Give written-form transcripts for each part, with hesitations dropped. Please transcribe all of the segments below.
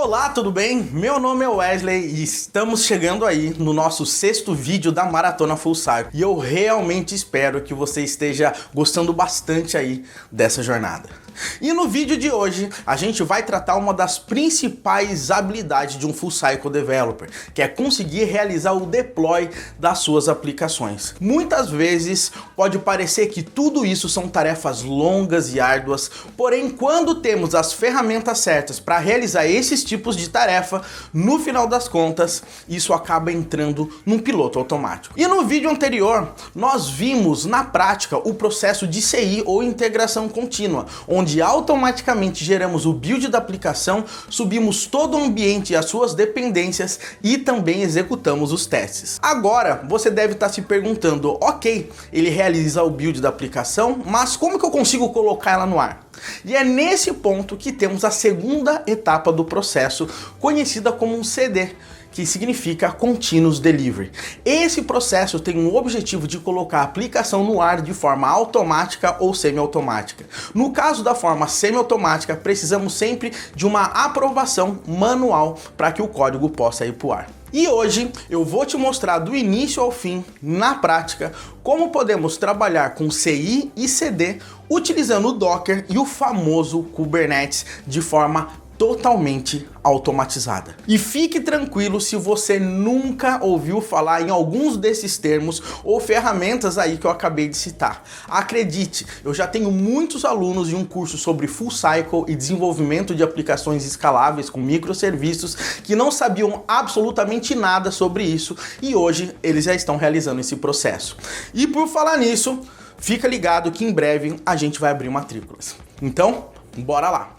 Olá, tudo bem? Meu nome é Wesley e estamos chegando aí no nosso 6º vídeo da Maratona Full Cycle. E eu realmente espero que você esteja gostando bastante aí dessa jornada. E no vídeo de hoje, a gente vai tratar uma das principais habilidades de um Full Cycle Developer, que é conseguir realizar o deploy das suas aplicações. Muitas vezes pode parecer que tudo isso são tarefas longas e árduas, porém quando temos as ferramentas certas para realizar esses tipos de tarefa, no final das contas, isso acaba entrando num piloto automático. E no vídeo anterior, nós vimos na prática o processo de CI ou integração contínua, onde automaticamente geramos o build da aplicação, subimos todo o ambiente e as suas dependências e também executamos os testes. Agora, você deve estar se perguntando, ok, ele realiza o build da aplicação, mas como que eu consigo colocar ela no ar? E é nesse ponto que temos a segunda etapa do processo, conhecida como um CD, que significa Continuous Delivery. Esse processo tem o objetivo de colocar a aplicação no ar de forma automática ou semi-automática. No caso da forma semi-automática, precisamos sempre de uma aprovação manual para que o código possa ir para o ar. E hoje eu vou te mostrar do início ao fim, na prática, como podemos trabalhar com CI e CD utilizando o Docker e o famoso Kubernetes de forma totalmente automatizada. E fique tranquilo se você nunca ouviu falar em alguns desses termos ou ferramentas aí que eu acabei de citar. Acredite, eu já tenho muitos alunos de um curso sobre Full Cycle e desenvolvimento de aplicações escaláveis com microserviços que não sabiam absolutamente nada sobre isso e hoje eles já estão realizando esse processo. E por falar nisso, fica ligado que em breve a gente vai abrir matrículas. Então, bora lá!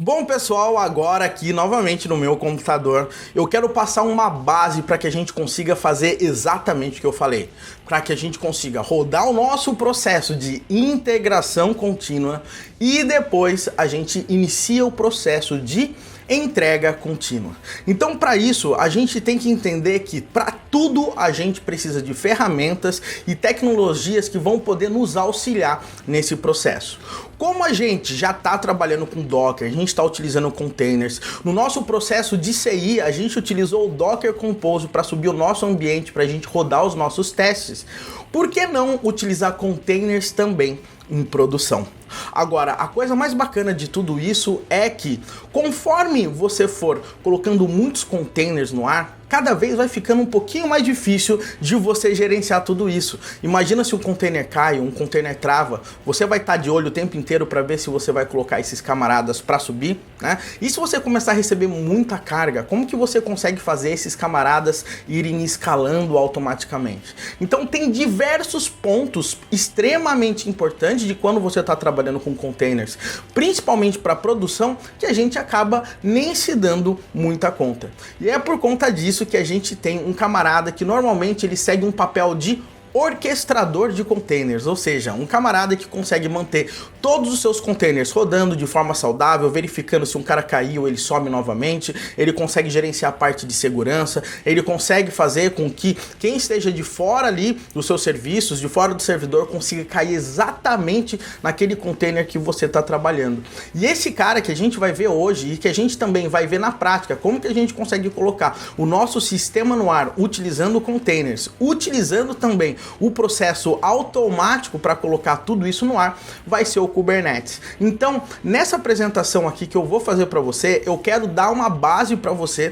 Bom pessoal, agora aqui novamente no meu computador, eu quero passar uma base para que a gente consiga fazer exatamente o que eu falei. Para que a gente consiga rodar o nosso processo de integração contínua e depois a gente inicia o processo de entrega contínua. Então, para isso, a gente tem que entender que para tudo a gente precisa de ferramentas e tecnologias que vão poder nos auxiliar nesse processo. Como a gente já está trabalhando com Docker, a gente está utilizando containers, no nosso processo de CI a gente utilizou o Docker Compose para subir o nosso ambiente, para a gente rodar os nossos testes. Por que não utilizar containers também em produção? Agora, a coisa mais bacana de tudo isso é que conforme você for colocando muitos containers no ar, cada vez vai ficando um pouquinho mais difícil de você gerenciar tudo isso. Imagina se um container cai, um container trava, você vai estar de olho o tempo inteiro para ver se você vai colocar esses camaradas para subir, né? E se você começar a receber muita carga, como que você consegue fazer esses camaradas irem escalando automaticamente? Então tem diversos pontos extremamente importantes de quando você está trabalhando com containers, principalmente para produção, que a gente acaba nem se dando muita conta. E é por conta disso que a gente tem um camarada que normalmente ele segue um papel de orquestrador de containers, ou seja, um camarada que consegue manter todos os seus containers rodando de forma saudável, verificando se um cara caiu, ele some novamente, ele consegue gerenciar a parte de segurança, ele consegue fazer com que quem esteja de fora ali dos seus serviços, de fora do servidor, consiga cair exatamente naquele container que você está trabalhando. E esse cara que a gente vai ver hoje e que a gente também vai ver na prática, como que a gente consegue colocar o nosso sistema no ar utilizando containers, utilizando também o processo automático para colocar tudo isso no ar, vai ser o Kubernetes. Então, nessa apresentação aqui que eu vou fazer para você, eu quero dar uma base para você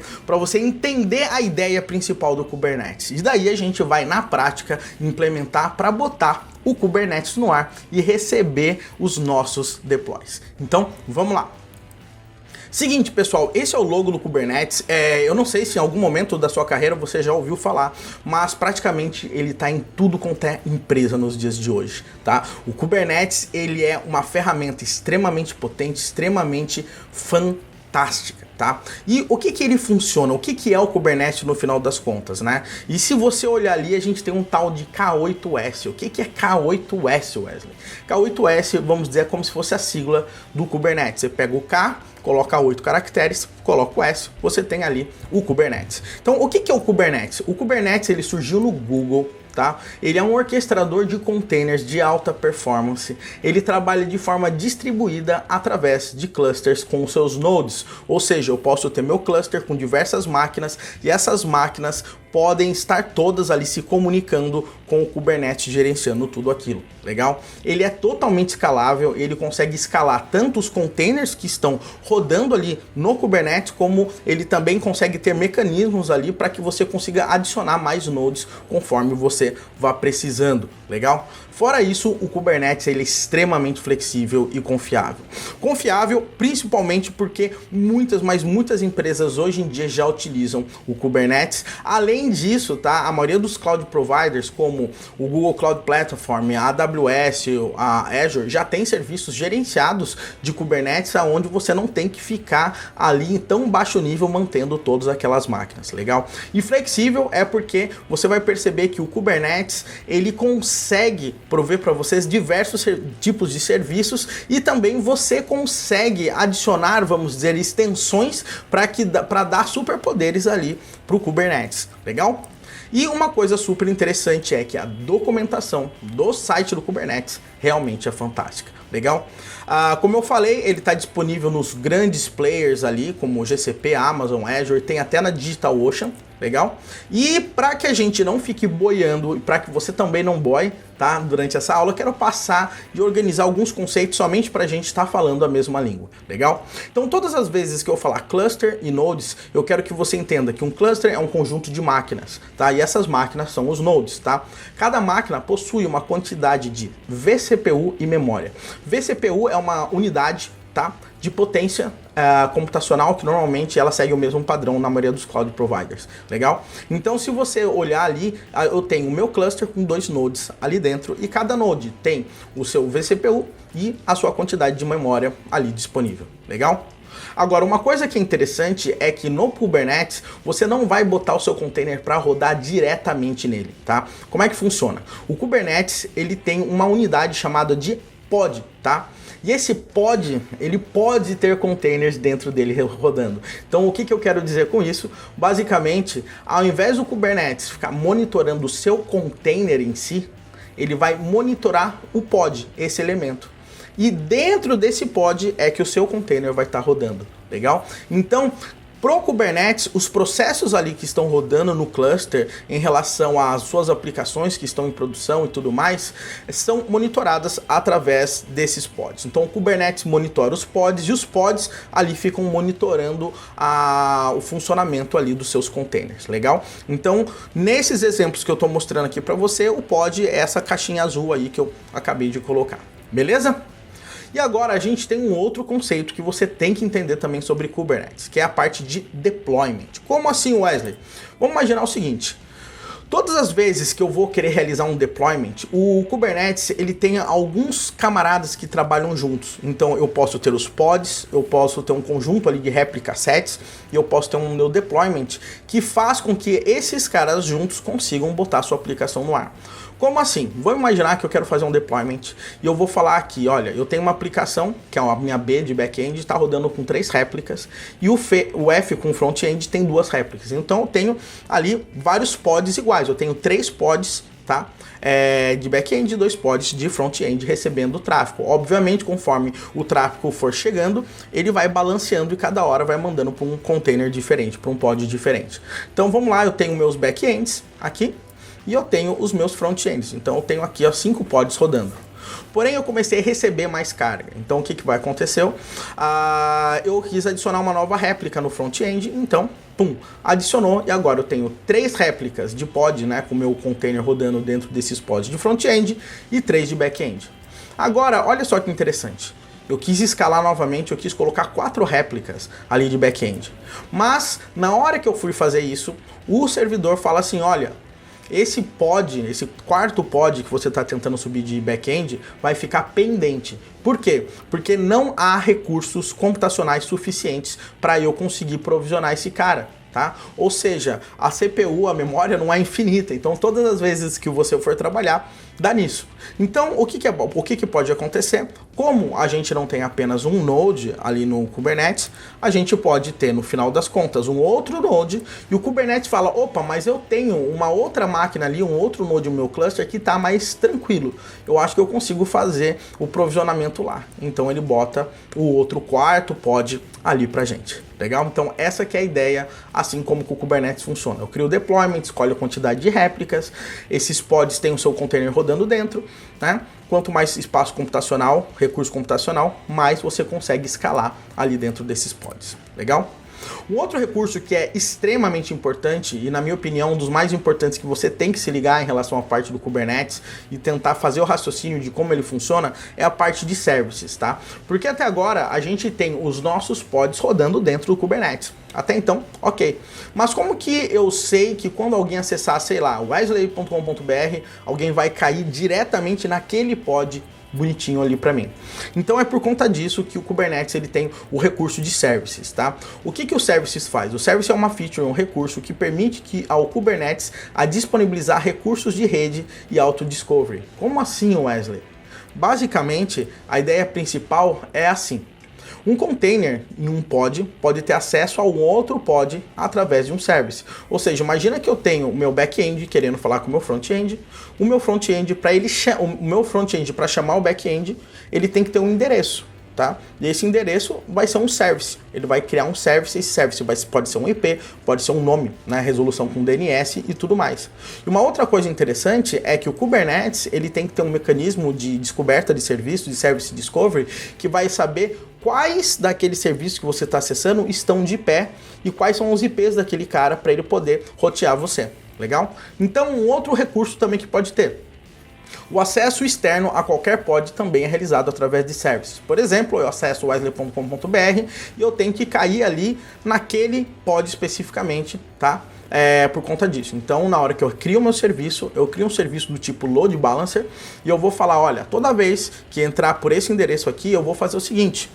entender a ideia principal do Kubernetes. E daí a gente vai, na prática, implementar para botar o Kubernetes no ar e receber os nossos deploys. Então, vamos lá. Seguinte, pessoal, esse é o logo do Kubernetes. Eu não sei se em algum momento da sua carreira você já ouviu falar, mas praticamente ele está em tudo quanto é empresa nos dias de hoje, tá? O Kubernetes, ele é uma ferramenta extremamente potente, extremamente fantástica. tá? E o que ele funciona? O que é o Kubernetes no final das contas, né? E se você olhar ali, a gente tem um tal de K8S. O que é K8S, Wesley? K8S, vamos dizer, é como se fosse a sigla do Kubernetes. Você pega o K, coloca 8 caracteres, coloca o S, você tem ali o Kubernetes. Então, o que é o Kubernetes? O Kubernetes, ele surgiu no Google, tá? Ele é um orquestrador de containers de alta performance. Ele trabalha de forma distribuída através de clusters com os seus nodes. Ou seja, eu posso ter meu cluster com diversas máquinas e essas máquinas podem estar todas ali se comunicando com o Kubernetes, gerenciando tudo aquilo. Legal? Ele é totalmente escalável, ele consegue escalar tanto os containers que estão rodando ali no Kubernetes, como ele também consegue ter mecanismos ali para que você consiga adicionar mais nodes conforme você vá precisando. Legal? Fora isso, o Kubernetes ele é extremamente flexível e confiável. Confiável principalmente porque muitas empresas hoje em dia já utilizam o Kubernetes. Além disso, tá? A maioria dos cloud providers, como o Google Cloud Platform, a AWS, a Azure, já tem serviços gerenciados de Kubernetes, onde você não tem que ficar ali em tão baixo nível mantendo todas aquelas máquinas, legal? E flexível é porque você vai perceber que o Kubernetes ele consegue prover para vocês diversos tipos de serviços e também você consegue adicionar, vamos dizer, extensões para dar superpoderes ali para o Kubernetes, legal? E uma coisa super interessante é que a documentação do site do Kubernetes realmente é fantástica, legal? Como eu falei, ele está disponível nos grandes players ali, como GCP, Amazon, Azure, tem até na DigitalOcean, legal? E para que a gente não fique boiando e para que você também não boie, tá? Durante essa aula, eu quero passar e organizar alguns conceitos somente para a gente estar falando a mesma língua, legal? Então, todas as vezes que eu falar cluster e nodes, eu quero que você entenda que um cluster é um conjunto de máquinas, tá? E essas máquinas são os nodes, tá? Cada máquina possui uma quantidade de vCPU e memória. vCPU é uma unidade, tá, de potência computacional que normalmente ela segue o mesmo padrão na maioria dos cloud providers, legal? Então se você olhar ali, eu tenho o meu cluster com 2 nodes ali dentro e cada node tem o seu vCPU e a sua quantidade de memória ali disponível, legal? Agora, uma coisa que é interessante é que no Kubernetes você não vai botar o seu container para rodar diretamente nele, tá? Como é que funciona? O Kubernetes ele tem uma unidade chamada de pod, tá? E esse pod, ele pode ter containers dentro dele rodando. Então o que eu quero dizer com isso? Basicamente, ao invés do Kubernetes ficar monitorando o seu container em si, ele vai monitorar o pod, esse elemento. E dentro desse pod é que o seu container vai estar rodando, legal? Então, pro Kubernetes, os processos ali que estão rodando no cluster em relação às suas aplicações que estão em produção e tudo mais, são monitoradas através desses pods. Então o Kubernetes monitora os pods e os pods ali ficam monitorando o funcionamento ali dos seus containers, legal? Então nesses exemplos que eu estou mostrando aqui para você, o pod é essa caixinha azul aí que eu acabei de colocar, beleza? E agora a gente tem um outro conceito que você tem que entender também sobre Kubernetes, que é a parte de deployment. Como assim, Wesley? Vamos imaginar o seguinte: todas as vezes que eu vou querer realizar um deployment, o Kubernetes ele tem alguns camaradas que trabalham juntos. Então eu posso ter os pods, eu posso ter um conjunto ali de réplica sets e eu posso ter um meu deployment que faz com que esses caras juntos consigam botar sua aplicação no ar. Como assim? Vamos imaginar que eu quero fazer um deployment e eu vou falar aqui, olha, eu tenho uma aplicação, que é a minha B de back-end, está rodando com 3 réplicas e o F com front-end tem 2 réplicas. Então eu tenho ali vários pods iguais, eu tenho 3 pods, tá? De back-end e 2 pods de front-end recebendo o tráfego. Obviamente, conforme o tráfego for chegando, ele vai balanceando e cada hora vai mandando para um container diferente, para um pod diferente. Então vamos lá, eu tenho meus back-ends aqui, e eu tenho os meus front-ends. Então eu tenho aqui 5 pods rodando. Porém eu comecei a receber mais carga. Então o que vai acontecer? Eu quis adicionar uma nova réplica no front-end. Então, pum, adicionou. E agora eu tenho 3 réplicas de pod, né, com o meu container rodando dentro desses pods de front-end e 3 de back-end. Agora, olha só que interessante. Eu quis escalar novamente, eu quis colocar 4 réplicas ali de back-end. Mas, na hora que eu fui fazer isso, o servidor fala assim, olha, esse pod, esse quarto pod que você está tentando subir de back-end, vai ficar pendente. Por quê? Porque não há recursos computacionais suficientes para eu conseguir provisionar esse cara. Tá? Ou seja, a CPU, a memória não é infinita, então todas as vezes que você for trabalhar, dá nisso. Então, o que pode acontecer? Como a gente não tem apenas um node ali no Kubernetes, a gente pode ter, no final das contas, um outro node, e o Kubernetes fala, opa, mas eu tenho uma outra máquina ali, um outro node no meu cluster que está mais tranquilo. Eu acho que eu consigo fazer o provisionamento lá. Então ele bota o outro quarto pod ali pra gente. Legal? Então essa que é a ideia, assim como que o Kubernetes funciona. Eu crio o deployment, escolho a quantidade de réplicas, esses pods têm o seu container rodando dentro, né? Quanto mais espaço computacional, recurso computacional, mais você consegue escalar ali dentro desses pods. Legal? Um outro recurso que é extremamente importante, e na minha opinião um dos mais importantes que você tem que se ligar em relação à parte do Kubernetes e tentar fazer o raciocínio de como ele funciona, é a parte de services, tá? Porque até agora a gente tem os nossos pods rodando dentro do Kubernetes. Até então, ok. Mas como que eu sei que quando alguém acessar, sei lá, wesley.com.br, alguém vai cair diretamente naquele pod bonitinho ali para mim? Então é por conta disso que o Kubernetes ele tem o recurso de services, tá? O que o services faz? O service é uma feature, um recurso que permite que ao Kubernetes a disponibilizar recursos de rede e auto-discovery. Como assim, Wesley? Basicamente, a ideia principal é assim. Um container em um pod pode ter acesso a um outro pod através de um service. Ou seja, imagina que eu tenho o meu back-end querendo falar com o meu front-end. O meu front-end para chamar o back-end, ele tem que ter um endereço, tá? E esse endereço vai ser um service. Ele vai criar um service, esse service pode ser um IP, pode ser um nome, né? Resolução com DNS e tudo mais. E uma outra coisa interessante é que o Kubernetes, ele tem que ter um mecanismo de descoberta de serviço, de service discovery, que vai saber quais daqueles serviços que você está acessando estão de pé e quais são os IPs daquele cara para ele poder rotear você. Legal? Então, um outro recurso também que pode ter. O acesso externo a qualquer pod também é realizado através de services. Por exemplo, eu acesso wesley.com.br e eu tenho que cair ali naquele pod especificamente, tá? Por conta disso. Então, na hora que eu crio meu serviço, eu crio um serviço do tipo load balancer e eu vou falar, olha, toda vez que entrar por esse endereço aqui, eu vou fazer o seguinte: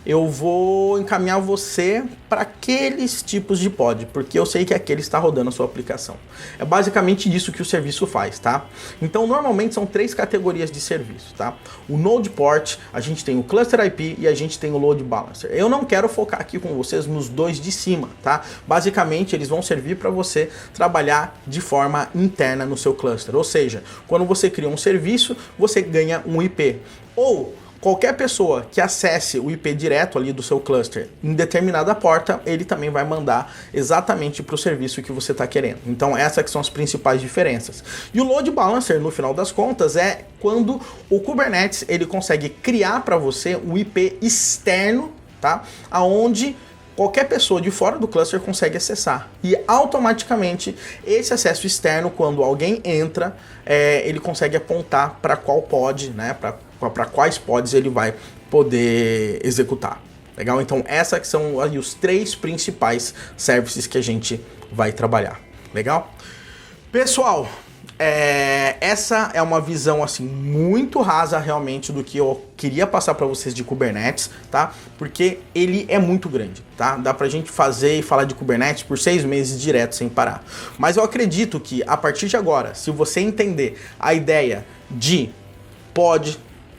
eu vou encaminhar você para aqueles tipos de pod, porque eu sei que aquele está rodando a sua aplicação. É basicamente isso que o serviço faz, tá? Então, normalmente são 3 categorias de serviço, tá? O Node Port, a gente tem o Cluster IP e a gente tem o Load Balancer. Eu não quero focar aqui com vocês nos dois de cima, tá? Basicamente, eles vão servir para você trabalhar de forma interna no seu cluster. Ou seja, quando você cria um serviço, você ganha um IP. Ou qualquer pessoa que acesse o IP direto ali do seu cluster em determinada porta, ele também vai mandar exatamente para o serviço que você está querendo. Então essas que são as principais diferenças. E o Load Balancer, no final das contas, é quando o Kubernetes ele consegue criar para você um IP externo, tá? Aonde qualquer pessoa de fora do cluster consegue acessar. E automaticamente esse acesso externo, quando alguém entra, ele consegue apontar para qual pod, né? Para quais pods ele vai poder executar. Legal? Então essas que são aí os 3 principais services que a gente vai trabalhar. Legal? Pessoal, essa é uma visão assim muito rasa realmente do que eu queria passar para vocês de Kubernetes, tá? Porque ele é muito grande, tá? Dá pra gente fazer e falar de Kubernetes por 6 meses direto sem parar. Mas eu acredito que a partir de agora, se você entender a ideia de pod,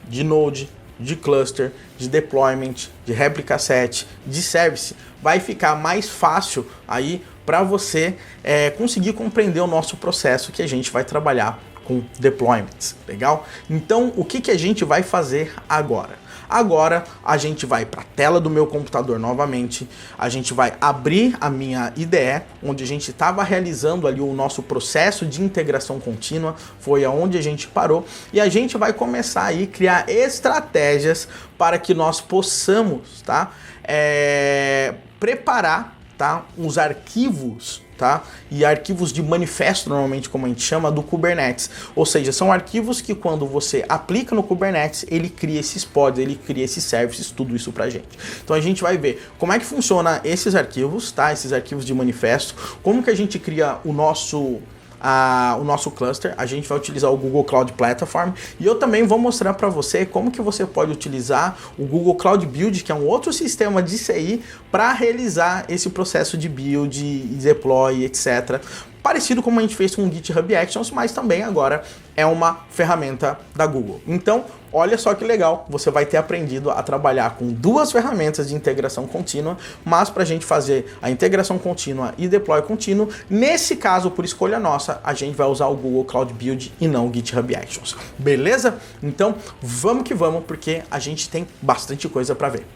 de node, de cluster, de deployment, de réplica set, de service, vai ficar mais fácil aí para você conseguir compreender o nosso processo que a gente vai trabalhar com deployments, legal? Então, o que a gente vai fazer agora? Agora, a gente vai para a tela do meu computador novamente, a gente vai abrir a minha IDE, onde a gente estava realizando ali o nosso processo de integração contínua, foi aonde a gente parou, e a gente vai começar aí a criar estratégias para que nós possamos, tá, preparar, tá, os arquivos, tá? E arquivos de manifesto, normalmente como a gente chama, do Kubernetes. Ou seja, são arquivos que quando você aplica no Kubernetes, ele cria esses pods, ele cria esses services, tudo isso pra gente. Então a gente vai ver como é que funciona esses arquivos, tá? Esses arquivos de manifesto, como que a gente cria o nosso cluster, a gente vai utilizar o Google Cloud Platform, e eu também vou mostrar para você como que você pode utilizar o Google Cloud Build, que é um outro sistema de CI, para realizar esse processo de build, deploy, etc. Parecido como a gente fez com o GitHub Actions, mas também agora é uma ferramenta da Google. Então, olha só que legal, você vai ter aprendido a trabalhar com duas ferramentas de integração contínua, mas para a gente fazer a integração contínua e deploy contínuo, nesse caso, por escolha nossa, a gente vai usar o Google Cloud Build e não o GitHub Actions. Beleza? Então, vamos que vamos, porque a gente tem bastante coisa para ver.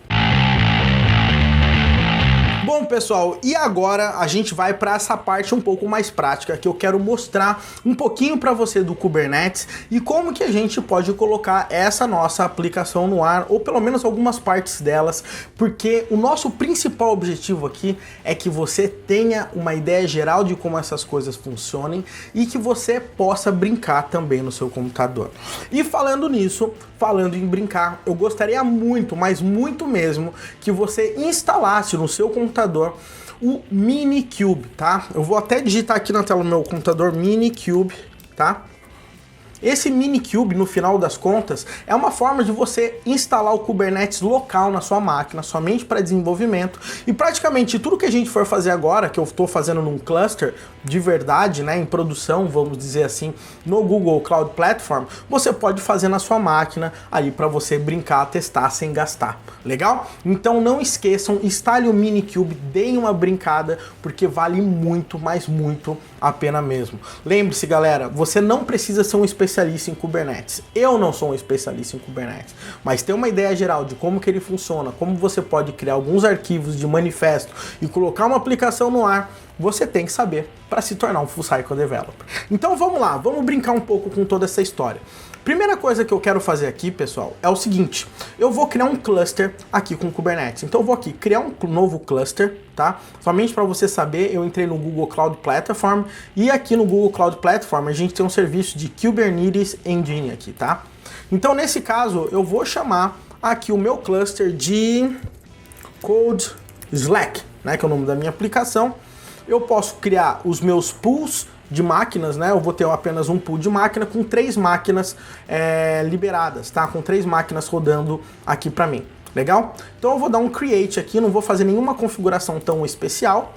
Bom, pessoal, e agora a gente vai para essa parte um pouco mais prática, que eu quero mostrar um pouquinho para você do Kubernetes e como que a gente pode colocar essa nossa aplicação no ar, ou pelo menos algumas partes delas, porque o nosso principal objetivo aqui é que você tenha uma ideia geral de como essas coisas funcionem e que você possa brincar também no seu computador. E falando nisso, falando em brincar, eu gostaria muito, mas muito mesmo, que você instalasse no seu computador o Minikube, tá? Eu vou até digitar aqui na tela do meu computador Minikube, tá? Esse Minikube, no final das contas, é uma forma de você instalar o Kubernetes local na sua máquina, somente para desenvolvimento, e praticamente tudo que a gente for fazer agora, que eu estou fazendo num cluster de verdade, né, em produção, vamos dizer assim, no Google Cloud Platform, você pode fazer na sua máquina aí para você brincar, testar sem gastar. Legal? Então não esqueçam, instale o Minikube, deem uma brincada, porque vale muito, mas muito a pena mesmo. Lembre-se, galera, você não precisa ser um especialista em Kubernetes. Eu não sou um especialista em Kubernetes, mas ter uma ideia geral de como que ele funciona, como você pode criar alguns arquivos de manifesto e colocar uma aplicação no ar, você tem que saber para se tornar um full cycle developer. Então vamos lá, vamos brincar um pouco com toda essa história. Primeira coisa que eu quero fazer aqui, pessoal, é o seguinte: eu vou criar um cluster aqui com Kubernetes. Então eu vou aqui criar um novo cluster, tá? Somente para você saber, eu entrei no Google Cloud Platform e aqui no Google Cloud Platform a gente tem um serviço de Kubernetes Engine aqui, tá? Então nesse caso eu vou chamar aqui o meu cluster de Code Slack, né, que é o nome da minha aplicação. Eu posso criar os meus pools de máquinas, né? Eu vou ter apenas um pool de máquina com 3 máquinas liberadas, tá? Com 3 máquinas rodando aqui para mim. Legal? Então eu vou dar um create aqui, não vou fazer nenhuma configuração tão especial.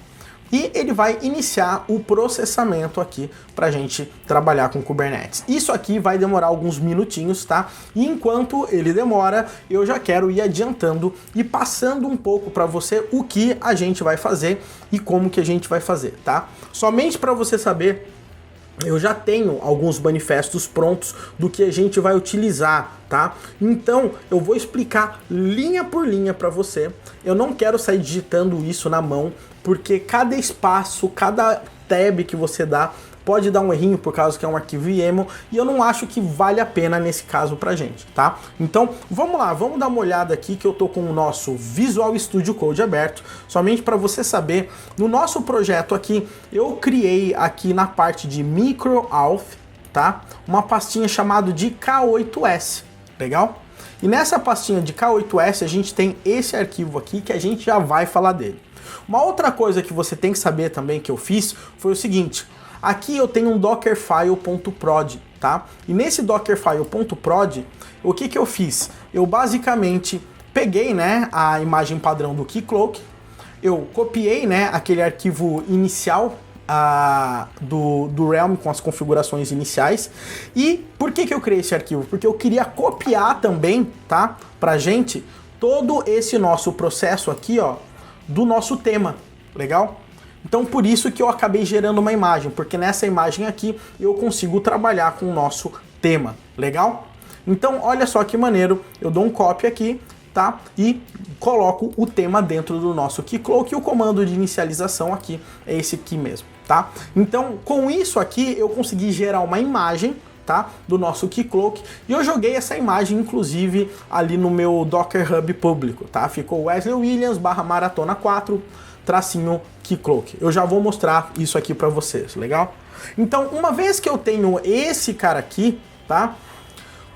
E ele vai iniciar o processamento aqui para a gente trabalhar com Kubernetes. Isso aqui vai demorar alguns minutinhos, tá? E enquanto ele demora, eu já quero ir adiantando e passando um pouco para você o que a gente vai fazer e como que a gente vai fazer, tá? Somente para você saber, eu já tenho alguns manifestos prontos do que a gente vai utilizar, tá? Então eu vou explicar linha por linha para você. Eu não quero sair digitando isso na mão, porque cada espaço, cada tab que você dá pode dar um errinho por causa que é um arquivo YAML, e eu não acho que vale a pena nesse caso pra gente, tá? Então, vamos lá, vamos dar uma olhada aqui que eu tô com o nosso Visual Studio Code aberto, somente para você saber, no nosso projeto aqui, eu criei aqui na parte de MicroAuth, tá? Uma pastinha chamada de K8S, legal? E nessa pastinha de K8S a gente tem esse arquivo aqui que a gente já vai falar dele. Uma outra coisa que você tem que saber também que eu fiz foi o seguinte: aqui eu tenho um dockerfile.prod, tá? E nesse dockerfile.prod, o que que eu fiz? Eu basicamente peguei, né, a imagem padrão do Keycloak, eu copiei, né, aquele arquivo inicial do Realm com as configurações iniciais. E por que que eu criei esse arquivo? Porque eu queria copiar também, tá, pra gente, todo esse nosso processo aqui, ó, do nosso tema, legal? Então por isso que eu acabei gerando uma imagem, porque nessa imagem aqui eu consigo trabalhar com o nosso tema, legal? Então olha só que maneiro, eu dou um copy aqui, tá? E coloco o tema dentro do nosso Keycloak, e o comando de inicialização aqui é esse aqui mesmo, tá? Então com isso aqui eu consegui gerar uma imagem, tá, do nosso Keycloak, e eu joguei essa imagem inclusive ali no meu Docker Hub público, tá? Ficou Wesley Williams /maratona 4 Keycloak. Eu já vou mostrar isso aqui para vocês, legal? Então, uma vez que eu tenho esse cara aqui, tá,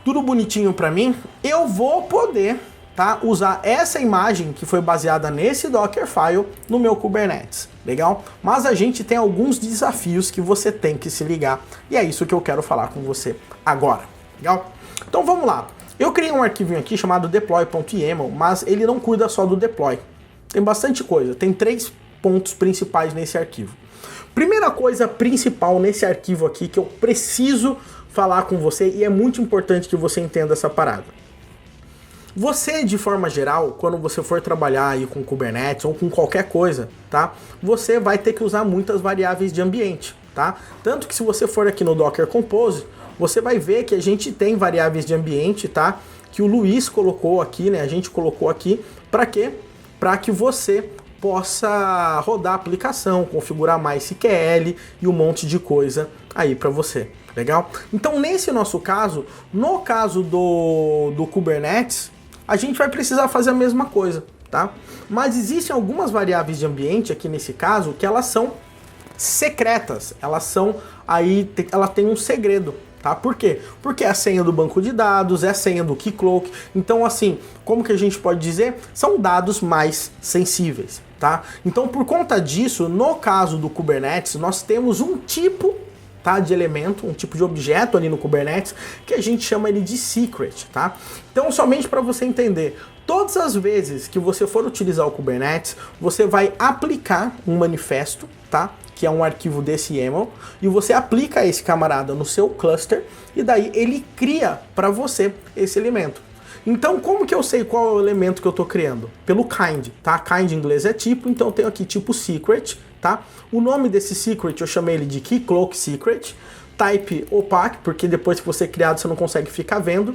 tudo bonitinho para mim, eu vou poder tá, usar essa imagem que foi baseada nesse Dockerfile no meu Kubernetes, legal? Mas a gente tem alguns desafios que você tem que se ligar e é isso que eu quero falar com você agora, legal? Então vamos lá. Eu criei um arquivinho aqui chamado deploy.yaml, mas ele não cuida só do deploy. Tem bastante coisa, tem 3 pontos principais nesse arquivo. Primeira coisa principal nesse arquivo aqui que eu preciso falar com você e é muito importante que você entenda essa parada. Você, de forma geral, quando você for trabalhar aí com Kubernetes ou com qualquer coisa, tá? Você vai ter que usar muitas variáveis de ambiente, tá? Tanto que se você for aqui no Docker Compose, você vai ver que a gente tem variáveis de ambiente, tá? Que o Luiz colocou aqui, né? A gente colocou aqui, para quê? Para que você possa rodar a aplicação, configurar MySQL e um monte de coisa aí para você, legal? Então nesse nosso caso, no caso do Kubernetes, a gente vai precisar fazer a mesma coisa, tá? Mas existem algumas variáveis de ambiente aqui nesse caso que elas são secretas, elas são aí, ela tem um segredo. Tá? Por quê? Porque é a senha do banco de dados, é a senha do Keycloak. Então, assim, como que a gente pode dizer? São dados mais sensíveis, tá? Então, por conta disso, no caso do Kubernetes, nós temos um tipo, tá, de elemento, um tipo de objeto ali no Kubernetes, que a gente chama ele de secret, tá? Então, somente para você entender, todas as vezes que você for utilizar o Kubernetes, você vai aplicar um manifesto, tá? Que é um arquivo desse YAML, e você aplica esse camarada no seu cluster, e daí ele cria para você esse elemento. Então, como que eu sei qual é o elemento que eu estou criando? Pelo kind, tá? Kind em inglês é tipo, então eu tenho aqui tipo secret, tá? O nome desse secret eu chamei ele de Keycloak Secret, type opaque, porque depois que você é criado você não consegue ficar vendo,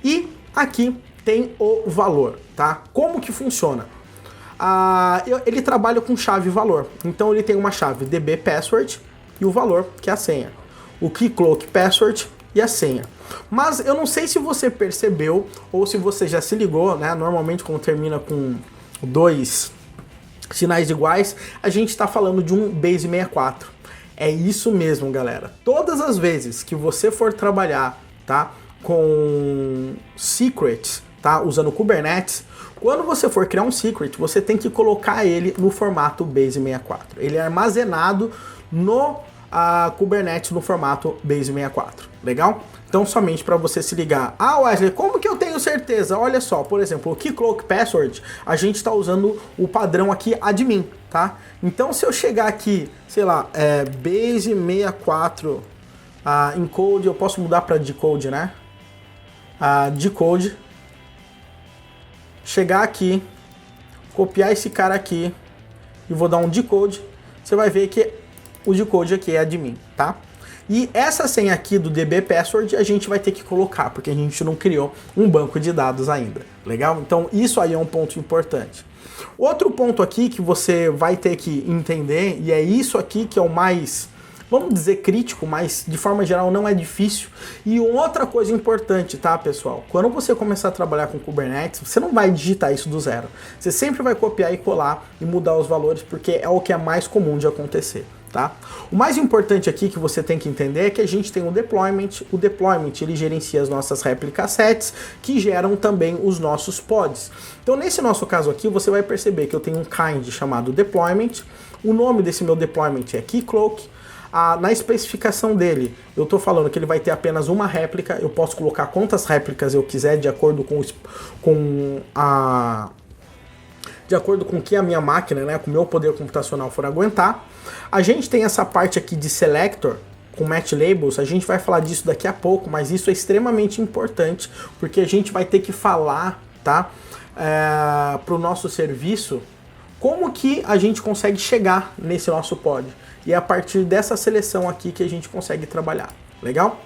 e aqui tem o valor, tá? Como que funciona? Ele trabalha com chave e valor. Então ele tem uma chave DB password e o valor, que é a senha. O Keycloak password e a senha. Mas eu não sei se você percebeu ou se você já se ligou, né? Normalmente quando termina com 2 sinais iguais, a gente está falando de um base 64. É isso mesmo, galera. Todas as vezes que você for trabalhar, tá, com secrets, tá, usando Kubernetes, quando você for criar um secret, você tem que colocar ele no formato base 64. Ele é armazenado no Kubernetes no formato base 64. Legal? Então, somente para você se ligar. Ah, Wesley, como que eu tenho certeza? Olha só, por exemplo, o Keycloak Password, a gente está usando o padrão aqui admin, tá? Então, se eu chegar aqui, sei lá, base 64 encode, eu posso mudar para decode, né? Decode. Chegar aqui, copiar esse cara aqui e vou dar um decode, você vai ver que o decode aqui é admin, tá? E essa senha aqui do DB Password a gente vai ter que colocar, porque a gente não criou um banco de dados ainda, legal? Então isso aí é um ponto importante. Outro ponto aqui que você vai ter que entender, e é isso aqui que é o mais, vamos dizer, crítico, mas de forma geral não é difícil. E outra coisa importante, tá, pessoal? Quando você começar a trabalhar com Kubernetes, você não vai digitar isso do zero. Você sempre vai copiar e colar e mudar os valores, porque é o que é mais comum de acontecer, tá? O mais importante aqui que você tem que entender é que a gente tem o deployment. O deployment, ele gerencia as nossas réplica sets, que geram também os nossos pods. Então, nesse nosso caso aqui, você vai perceber que eu tenho um kind chamado deployment. O nome desse meu deployment é Keycloak. Na especificação dele, eu estou falando que ele vai ter apenas uma réplica. Eu posso colocar quantas réplicas eu quiser de acordo com o que a minha máquina, né, com o meu poder computacional for aguentar. A gente tem essa parte aqui de selector com match labels. A gente vai falar disso daqui a pouco, mas isso é extremamente importante porque a gente vai ter que falar, tá, para o nosso serviço como que a gente consegue chegar nesse nosso pod. E é a partir dessa seleção aqui que a gente consegue trabalhar, legal?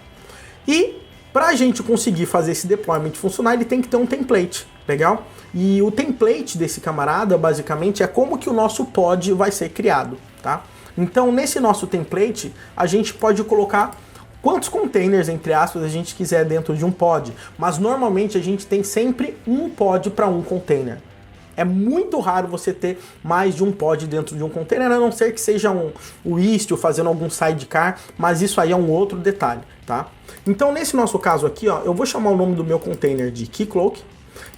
E para a gente conseguir fazer esse deployment funcionar, ele tem que ter um template, legal? E o template desse camarada, basicamente, é como que o nosso pod vai ser criado, tá? Então, nesse nosso template, a gente pode colocar quantos containers, entre aspas, a gente quiser dentro de um pod, mas normalmente a gente tem sempre um pod para um container. É muito raro você ter mais de um pod dentro de um container, a não ser que seja o Istio fazendo algum sidecar, mas isso aí é um outro detalhe, tá? Então, nesse nosso caso aqui, ó, eu vou chamar o nome do meu container de Keycloak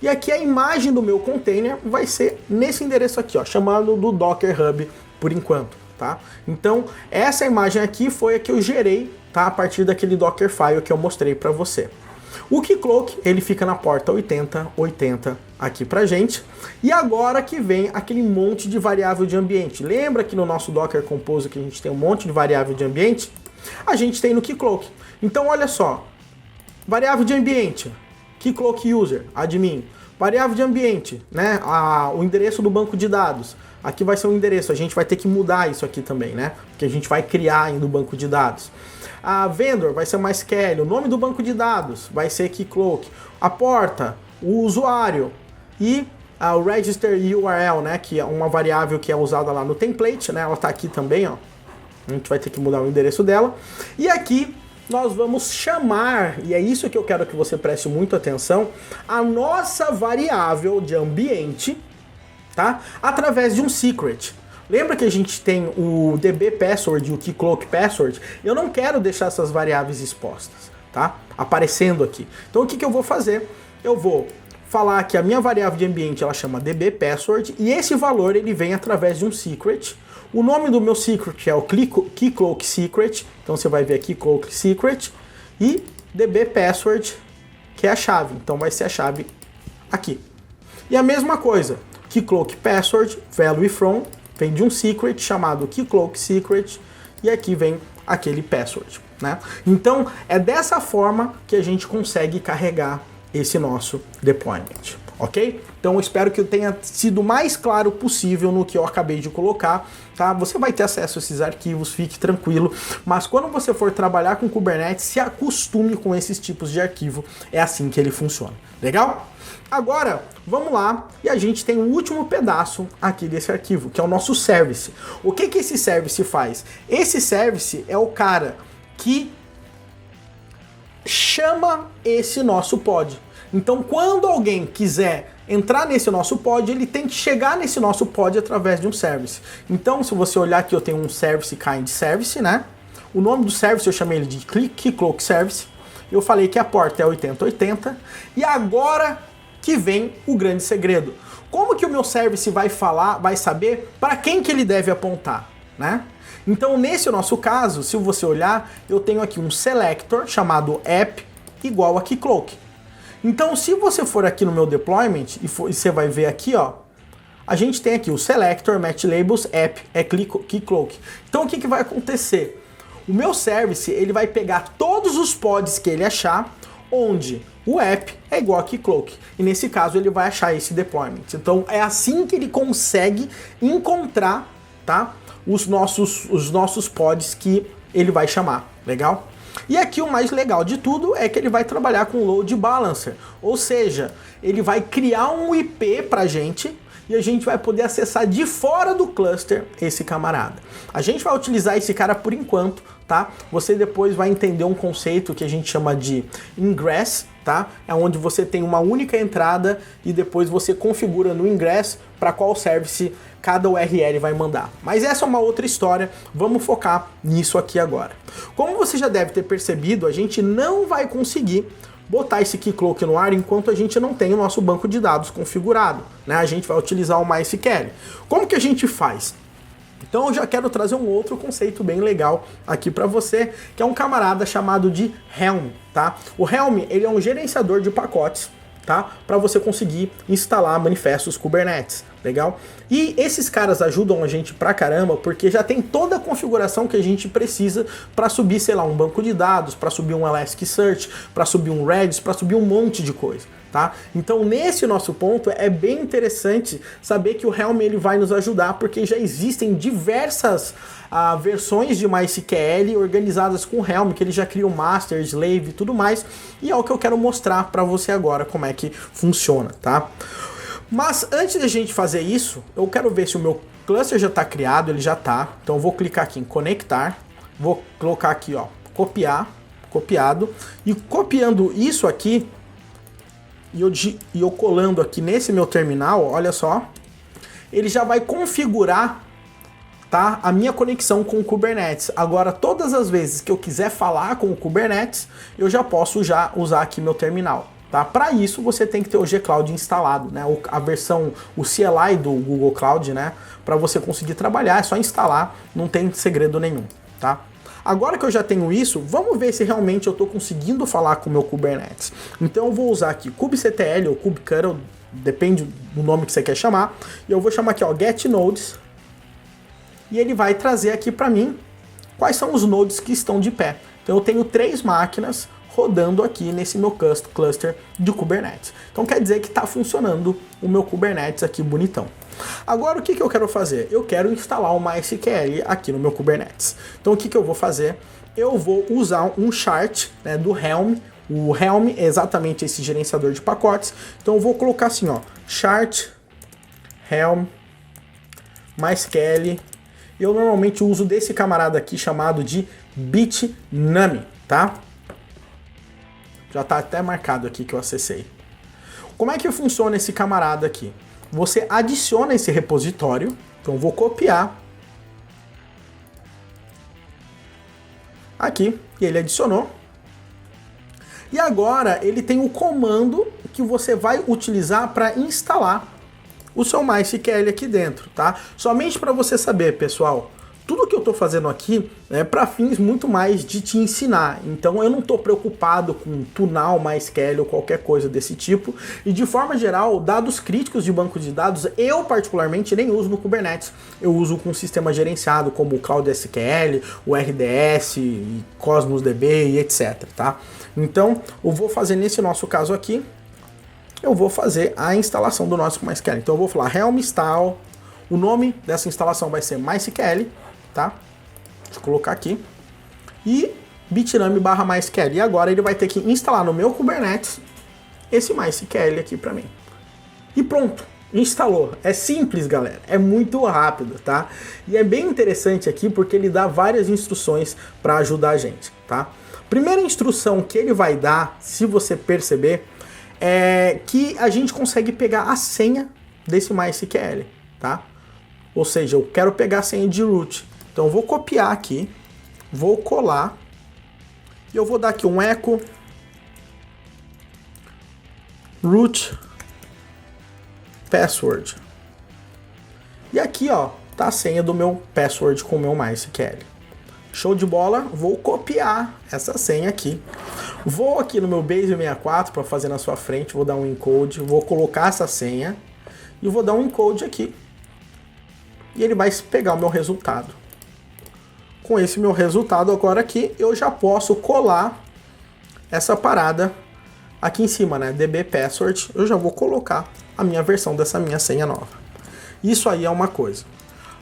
E aqui a imagem do meu container vai ser nesse endereço aqui, ó, chamado do Docker Hub por enquanto, tá? Então, essa imagem aqui foi a que eu gerei, tá? A partir daquele Dockerfile que eu mostrei para você. O Keycloak, ele fica na porta 8080 aqui pra gente. E agora que vem aquele monte de variável de ambiente. Lembra que no nosso Docker Compose que a gente tem um monte de variável de ambiente? A gente tem no Keycloak. Então olha só, variável de ambiente, Keycloak User, admin. Variável de ambiente, né? O endereço do banco de dados. Aqui vai ser um endereço, a gente vai ter que mudar isso aqui também, né? Porque a gente vai criar ainda o banco de dados. A vendor vai ser MySQL, o nome do banco de dados vai ser Keycloak. A porta, o usuário e o register URL, né? Que é uma variável que é usada lá no template, né? Ela tá aqui também, ó. A gente vai ter que mudar o endereço dela. E aqui nós vamos chamar, e é isso que eu quero que você preste muita atenção, a nossa variável de ambiente, tá? Através de um secret. Lembra que a gente tem o DB Password e o Keycloak Password? Eu não quero deixar essas variáveis expostas, tá? Aparecendo aqui. Então o que eu vou fazer? Eu vou falar que a minha variável de ambiente ela chama DB Password e esse valor ele vem através de um secret. O nome do meu secret é o Keycloak Secret, então você vai ver aqui Keycloak Secret e DB Password, que é a chave, então vai ser a chave aqui. E a mesma coisa, Keycloak Password, value from, vem de um secret chamado Keycloak Secret e aqui vem aquele password, né? Então é dessa forma que a gente consegue carregar esse nosso deployment, ok? Então eu espero que eu tenha sido o mais claro possível no que eu acabei de colocar, tá? Você vai ter acesso a esses arquivos, fique tranquilo, mas quando você for trabalhar com Kubernetes, se acostume com esses tipos de arquivo, é assim que ele funciona, legal? Agora, vamos lá, e a gente tem o último pedaço aqui desse arquivo, que é o nosso service. O que esse service faz? Esse service é o cara que chama esse nosso pod. Então, quando alguém quiser entrar nesse nosso pod, ele tem que chegar nesse nosso pod através de um service. Então, se você olhar aqui, eu tenho um service kind service, né? O nome do service eu chamei ele de Keycloak Service. Eu falei que a porta é 8080. E agora que vem o grande segredo. Como que o meu service vai falar, vai saber para quem que ele deve apontar, né? Então, nesse nosso caso, se você olhar, eu tenho aqui um selector chamado app igual a Keycloak. Então, se você for aqui no meu deployment e você vai ver aqui, ó, a gente tem aqui o selector, match labels, app, é Keycloak. Então, o que vai acontecer? O meu service, ele vai pegar todos os pods que ele achar, onde o app é igual a Keycloak. E nesse caso, ele vai achar esse deployment. Então, é assim que ele consegue encontrar, tá, os nossos pods que ele vai chamar. Legal? E aqui o mais legal de tudo é que ele vai trabalhar com load balancer, ou seja, ele vai criar um IP pra gente e a gente vai poder acessar de fora do cluster esse camarada. A gente vai utilizar esse cara por enquanto, tá? Você depois vai entender um conceito que a gente chama de ingress, tá? É onde você tem uma única entrada e depois você configura no ingress para qual service cada URL vai mandar. Mas essa é uma outra história, vamos focar nisso aqui agora. Como você já deve ter percebido, a gente não vai conseguir botar esse Keycloak no ar enquanto a gente não tem o nosso banco de dados configurado, né? A gente vai utilizar o MySQL. Como que a gente faz? Então eu já quero trazer um outro conceito bem legal aqui para você, que é um camarada chamado de Helm, tá? O Helm, ele é um gerenciador de pacotes, tá? Para você conseguir instalar manifestos Kubernetes, legal? E esses caras ajudam a gente pra caramba, porque já tem toda a configuração que a gente precisa para subir, sei lá, um banco de dados, para subir um Elasticsearch, para subir um Redis, para subir um monte de coisa, tá? Então, nesse nosso ponto, é bem interessante saber que o Helm ele vai nos ajudar, porque já existem diversas versões de MySQL organizadas com o Helm, que ele já cria o master, slave e tudo mais, e é o que eu quero mostrar para você agora como é que funciona, tá? Mas antes de a gente fazer isso, eu quero ver se o meu cluster já está criado, ele já está. Então eu vou clicar aqui em conectar, vou colocar aqui, ó, copiar, copiado, e copiando isso aqui, e eu colando aqui nesse meu terminal, olha só, ele já vai configurar, tá, a minha conexão com o Kubernetes. Agora, todas as vezes que eu quiser falar com o Kubernetes, eu já posso usar aqui meu terminal. Tá? Para isso você tem que ter o G-Cloud instalado, né? A versão, o CLI do Google Cloud, né? Para você conseguir trabalhar, é só instalar, não tem segredo nenhum, tá? Agora que eu já tenho isso, vamos ver se realmente eu estou conseguindo falar com o meu Kubernetes. Então eu vou usar aqui kubectl ou kubectl, depende do nome que você quer chamar, e eu vou chamar aqui, ó, get nodes, e ele vai trazer aqui para mim quais são os nodes que estão de pé. Então eu tenho 3 máquinas rodando aqui nesse meu cluster de Kubernetes. Então quer dizer que está funcionando o meu Kubernetes aqui bonitão. Agora o que eu quero fazer? Eu quero instalar o MySQL aqui no meu Kubernetes. Então o que eu vou fazer? Eu vou usar um chart, né, do Helm. O Helm é exatamente esse gerenciador de pacotes. Então eu vou colocar assim, ó, chart Helm MySQL. Eu normalmente uso desse camarada aqui chamado de Bitnami, tá? Já está até marcado aqui que eu acessei. Como é que funciona esse camarada aqui? Você adiciona esse repositório, então eu vou copiar aqui, e ele adicionou. E agora ele tem o comando que você vai utilizar para instalar o seu MySQL aqui dentro, tá? Somente para você saber, pessoal, tudo que eu estou fazendo aqui é para fins muito mais de te ensinar. Então eu não estou preocupado com tunar o MySQL ou qualquer coisa desse tipo. E de forma geral, dados críticos de banco de dados, eu particularmente nem uso no Kubernetes. Eu uso com um sistema gerenciado como o CloudSQL, o RDS, Cosmos DB e etc, tá? Então eu vou fazer nesse nosso caso aqui, eu vou fazer a instalação do nosso MySQL. Então eu vou falar helm install, o nome dessa instalação vai ser MySQL, tá? Deixa eu colocar aqui. E bitnami /MySQL. E agora ele vai ter que instalar no meu Kubernetes esse MySQL aqui para mim. E pronto, instalou. É simples, galera. É muito rápido, tá? E é bem interessante aqui porque ele dá várias instruções para ajudar a gente, tá? Primeira instrução que ele vai dar, se você perceber, é que a gente consegue pegar a senha desse MySQL, tá? Ou seja, eu quero pegar a senha de root. Então eu vou copiar aqui, vou colar, e eu vou dar aqui um echo root password. E aqui, ó, tá a senha do meu password com o meu MySQL. Show de bola, vou copiar essa senha aqui. Vou aqui no meu Base 64 para fazer na sua frente, vou dar um encode, vou colocar essa senha e vou dar um encode aqui. E ele vai pegar o meu resultado. Com esse meu resultado agora aqui, eu já posso colar essa parada aqui em cima, né? DB password, eu já vou colocar a minha versão dessa minha senha nova. Isso aí é uma coisa.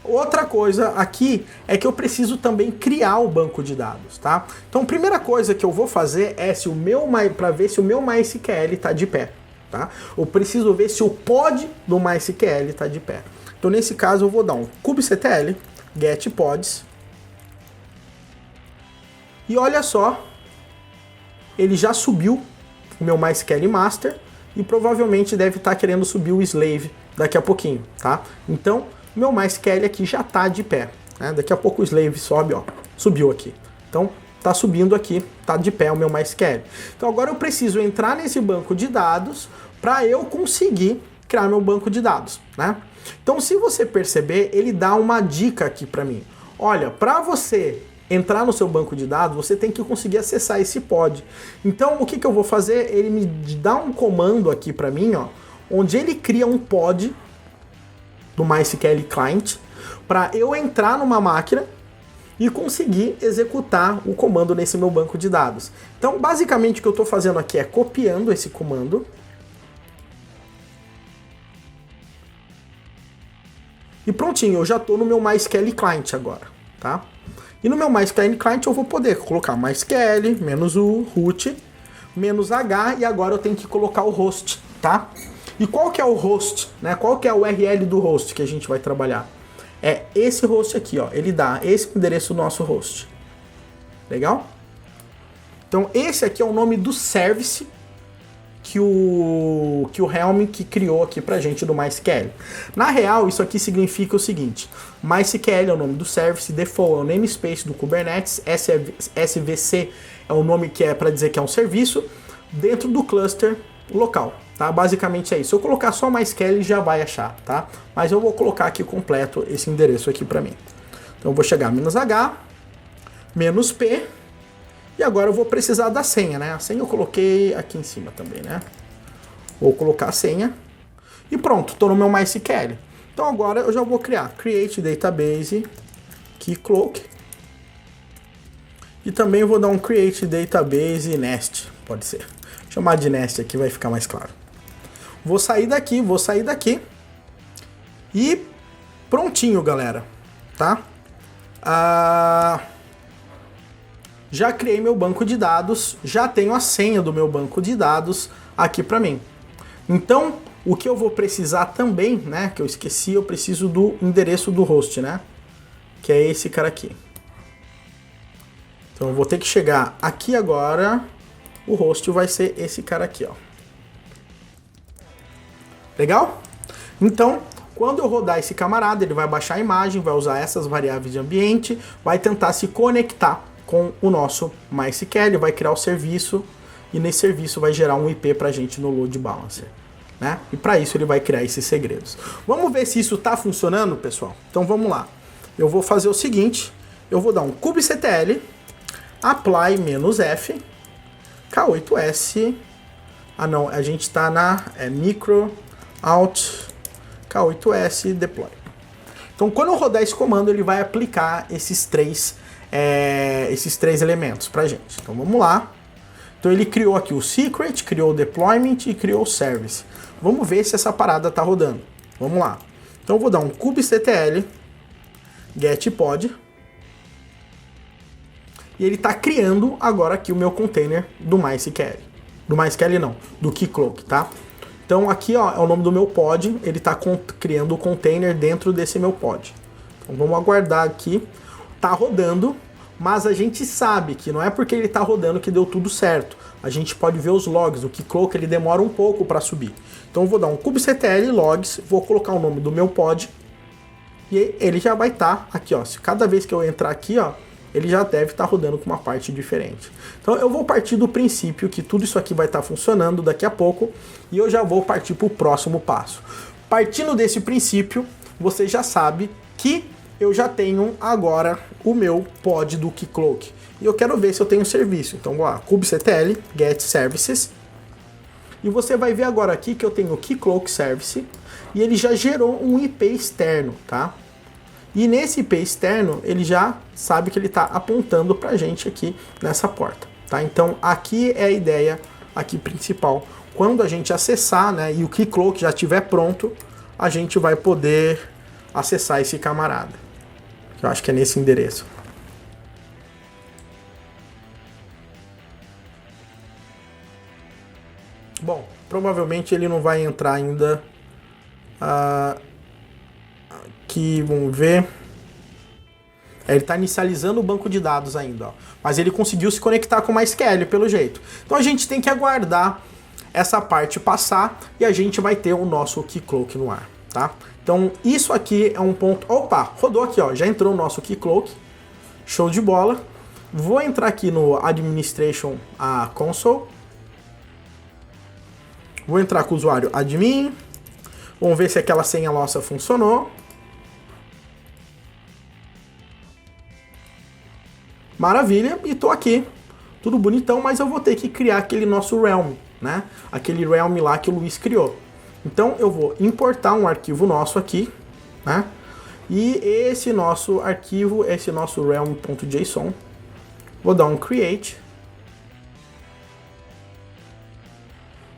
Outra coisa aqui é que eu preciso também criar o banco de dados, tá? Então, a primeira coisa que eu vou fazer é para ver se o meu MySQL está de pé, tá? Eu preciso ver se o pod do MySQL está de pé. Então, nesse caso, eu vou dar um kubectl get pods. E olha só, ele já subiu o meu MySQL master e provavelmente deve estar querendo subir o slave daqui a pouquinho, tá? Então, meu MySQL aqui já está de pé, né? Daqui a pouco o slave sobe, ó, subiu aqui. Então, tá subindo aqui, tá de pé o meu MySQL. Então, agora eu preciso entrar nesse banco de dados para eu conseguir criar meu banco de dados, né? Então, se você perceber, ele dá uma dica aqui para mim. Olha, para você entrar no seu banco de dados, você tem que conseguir acessar esse pod. Então, o que eu vou fazer? Ele me dá um comando aqui para mim, ó, onde ele cria um pod do MySQL Client para eu entrar numa máquina e conseguir executar o comando nesse meu banco de dados. Então, basicamente, o que eu estou fazendo aqui é copiando esse comando e prontinho, eu já estou no meu MySQL Client agora, tá? E no meu MySQL Client eu vou poder colocar MySQL, -u, root, -h, e agora eu tenho que colocar o host, tá? E qual que é o host, né? Qual que é o URL do host que a gente vai trabalhar? É esse host aqui, ó. Ele dá esse endereço do nosso host. Legal? Então esse aqui é o nome do service que o Helm que criou aqui pra gente do MySQL. Na real, isso aqui significa o seguinte: MySQL é o nome do service, default é o namespace do Kubernetes, SVC é o nome que é para dizer que é um serviço. Dentro do cluster, local, tá? Basicamente é isso. Se eu colocar só MySQL já vai achar, tá? Mas eu vou colocar aqui completo esse endereço aqui para mim. Então eu vou chegar -H, -P, e agora eu vou precisar da senha, né? A senha eu coloquei aqui em cima também, né? Vou colocar a senha e pronto, tô no meu MySQL. Então agora eu já vou criar Create Database Keycloak e também vou dar um Create Database Nest, pode ser. Vou chamar de Nest aqui, vai ficar mais claro. Vou sair daqui e prontinho, galera, tá? Já criei meu banco de dados, já tenho a senha do meu banco de dados aqui para mim. Então, o que eu vou precisar também, né, que eu esqueci, eu preciso do endereço do host, né, que é esse cara aqui. Então eu vou ter que chegar aqui agora, o host vai ser esse cara aqui, ó. Legal? Então, quando eu rodar esse camarada, ele vai baixar a imagem, vai usar essas variáveis de ambiente, vai tentar se conectar com o nosso MySQL, vai criar o serviço e nesse serviço vai gerar um IP pra gente no load balancer, né? E para isso ele vai criar esses segredos. Vamos ver se isso tá funcionando, pessoal? Então vamos lá. Eu vou fazer o seguinte, eu vou dar um kubectl apply -f K8s. Ah não, a gente tá na micro out K8s deploy. Então quando eu rodar esse comando, ele vai aplicar esses três elementos pra gente. Então vamos lá. Então ele criou aqui o secret, criou o deployment e criou o service. Vamos ver se essa parada tá rodando. Vamos lá. Então eu vou dar um kubectl get pod e ele tá criando agora aqui o meu container do MySQL. Do MySQL não, do Keycloak, tá? Então aqui ó, é o nome do meu pod, ele tá criando o container dentro desse meu pod. Então vamos aguardar aqui. Tá rodando, mas a gente sabe que não é porque ele tá rodando que deu tudo certo. A gente pode ver os logs, o Keycloak ele demora um pouco para subir. Então eu vou dar um kubectl logs, vou colocar o nome do meu pod e ele já vai estar aqui, ó. Se cada vez que eu entrar aqui, ó, ele já deve estar rodando com uma parte diferente. Então eu vou partir do princípio que tudo isso aqui vai estar funcionando daqui a pouco e eu já vou partir para o próximo passo. Partindo desse princípio, você já sabe que eu já tenho agora o meu pod do Keycloak. E eu quero ver se eu tenho serviço. Então vou lá, kubectl get services. E você vai ver agora aqui que eu tenho o Keycloak service e ele já gerou um IP externo, tá? E nesse IP externo, ele já sabe que ele está apontando para a gente aqui nessa porta, tá? Então aqui é a ideia aqui principal. Quando a gente acessar, né, e o Keycloak já estiver pronto, a gente vai poder acessar esse camarada. Eu acho que é nesse endereço. Bom, provavelmente ele não vai entrar ainda. Aqui, vamos ver. Ele está inicializando o banco de dados ainda, ó. Mas ele conseguiu se conectar com o MySQL, pelo jeito. Então a gente tem que aguardar essa parte passar e a gente vai ter o nosso Keycloak no ar, tá? Então isso aqui é um ponto... Opa, rodou aqui, ó. Já entrou o nosso Keycloak. Show de bola. Vou entrar aqui no Administration Console. Vou entrar com o usuário admin. Vamos ver se aquela senha nossa funcionou. Maravilha, e tô aqui. Tudo bonitão, mas eu vou ter que criar aquele nosso realm, né? Aquele realm lá que o Luiz criou. Então eu vou importar um arquivo nosso aqui, né? E esse nosso arquivo, esse nosso realm.json, vou dar um create.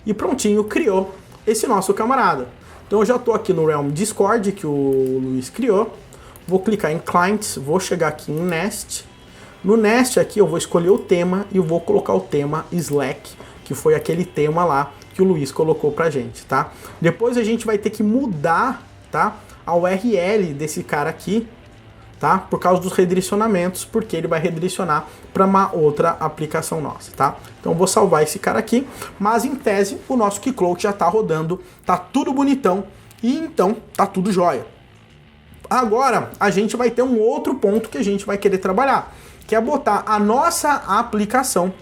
E prontinho, criou esse nosso camarada. Então eu já estou aqui no Realm Discord que o Luiz criou. Vou clicar em Clients, vou chegar aqui em Nest. No Nest aqui eu vou escolher o tema e eu vou colocar o tema Slack, que foi aquele tema lá que o Luiz colocou pra gente, tá? Depois a gente vai ter que mudar, tá, a URL desse cara aqui, tá? Por causa dos redirecionamentos, porque ele vai redirecionar para uma outra aplicação nossa, tá? Então eu vou salvar esse cara aqui, mas em tese o nosso Keycloak já tá rodando, tá tudo bonitão e então tá tudo jóia. Agora a gente vai ter um outro ponto que a gente vai querer trabalhar, que é botar a nossa aplicação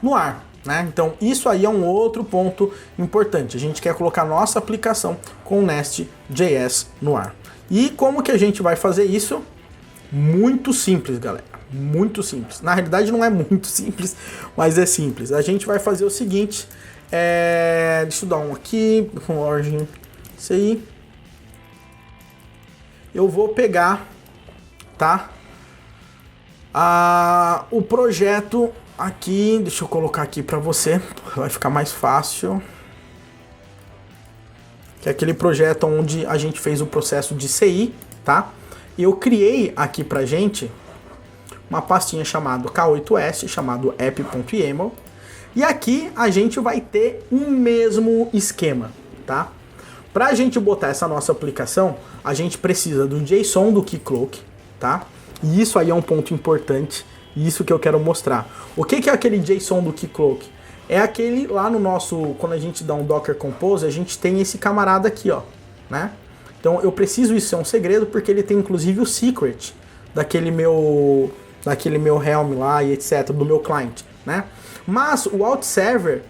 no ar, né? Então isso aí é um outro ponto importante. A gente quer colocar nossa aplicação com Nest.js no ar. E como que a gente vai fazer isso? Muito simples, galera. Muito simples. Na realidade não é muito simples, mas é simples. A gente vai fazer o seguinte. Deixa eu dar um aqui. Com origin. Isso aí. Eu vou pegar, tá? O projeto aqui. Deixa eu colocar aqui para você. Vai ficar mais fácil. Que é aquele projeto onde a gente fez o processo de CI, tá? Eu criei aqui pra gente uma pastinha chamada K8s, chamado app.yaml, e aqui a gente vai ter o mesmo esquema, tá? Pra gente botar essa nossa aplicação, a gente precisa do JSON do Keycloak, tá? E isso aí é um ponto importante, isso que eu quero mostrar. O que é aquele JSON do Keycloak? É aquele lá no nosso, quando a gente dá um Docker Compose, a gente tem esse camarada aqui, ó, né? Então eu preciso isso ser um segredo porque ele tem inclusive o secret daquele meu Helm lá e etc, do meu client, né? Mas o alt server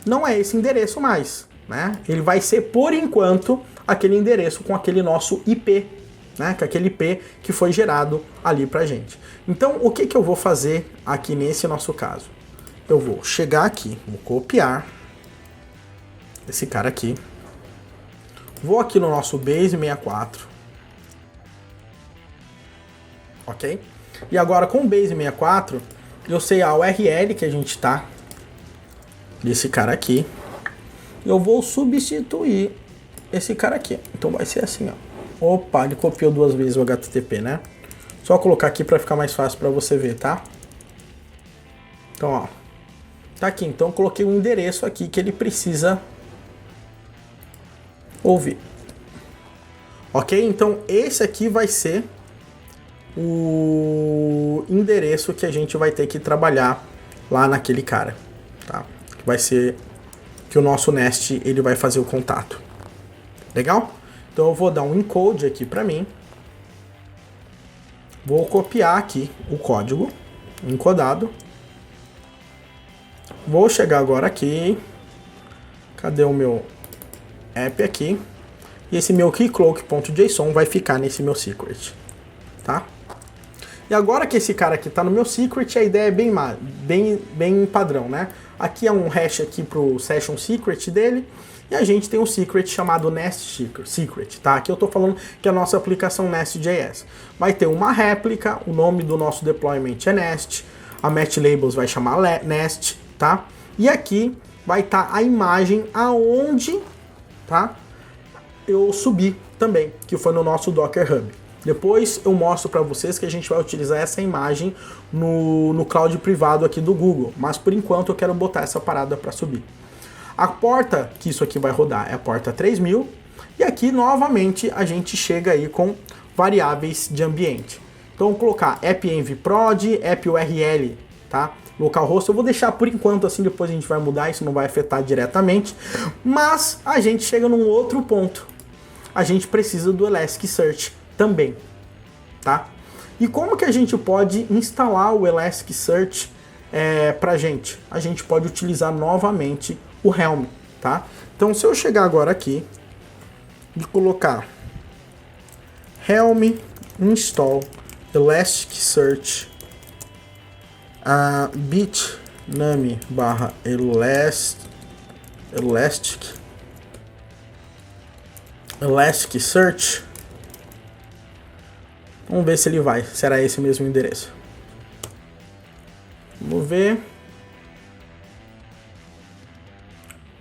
não é esse endereço mais, né? Ele vai ser por enquanto aquele endereço com aquele nosso IP, né? Com aquele IP que foi gerado ali pra gente. Então o que eu vou fazer aqui nesse nosso caso? Eu vou chegar aqui, vou copiar esse cara aqui. Vou aqui no nosso base 64, ok? E agora com o base 64, eu sei a URL que a gente tá, desse cara aqui, eu vou substituir esse cara aqui. Então vai ser assim, ó. Opa, ele copiou duas vezes o HTTP, né? Só colocar aqui para ficar mais fácil para você ver, tá? Então, ó, tá aqui. Então eu coloquei um endereço aqui que ele precisa ouvir. Ok? Então esse aqui vai ser o endereço que a gente vai ter que trabalhar lá naquele cara, tá? Que vai ser que o nosso Nest ele vai fazer o contato. Legal? Então eu vou dar um encode aqui para mim. Vou copiar aqui o código encodado. Vou chegar agora aqui. Cadê o meu app aqui? E esse meu keycloak.json vai ficar nesse meu secret, tá? E agora que esse cara aqui tá no meu secret, a ideia é bem padrão, né? Aqui é um hash aqui pro session secret dele, e a gente tem um secret chamado Nest Secret, tá? Aqui eu tô falando que a nossa aplicação Nest.js vai ter uma réplica, o nome do nosso deployment é Nest, a Match Labels vai chamar Nest, tá? E aqui vai estar a imagem aonde, tá? Eu subi também, que foi no nosso Docker Hub. Depois eu mostro para vocês que a gente vai utilizar essa imagem no cloud privado aqui do Google, mas por enquanto eu quero botar essa parada para subir. A porta que isso aqui vai rodar é a porta 3000, e aqui novamente a gente chega aí com variáveis de ambiente. Então eu vou colocar app.env.prod, app.url, tá? Localhost, eu vou deixar por enquanto assim, depois a gente vai mudar, isso não vai afetar diretamente, mas a gente chega num outro ponto. A gente precisa do Elasticsearch também, tá? E como que a gente pode instalar o Elasticsearch pra gente? A gente pode utilizar novamente o Helm, tá? Então se eu chegar agora aqui e colocar Helm install Elasticsearch bitnami Elasticsearch. Vamos ver se ele vai. Será esse mesmo endereço? Vamos ver.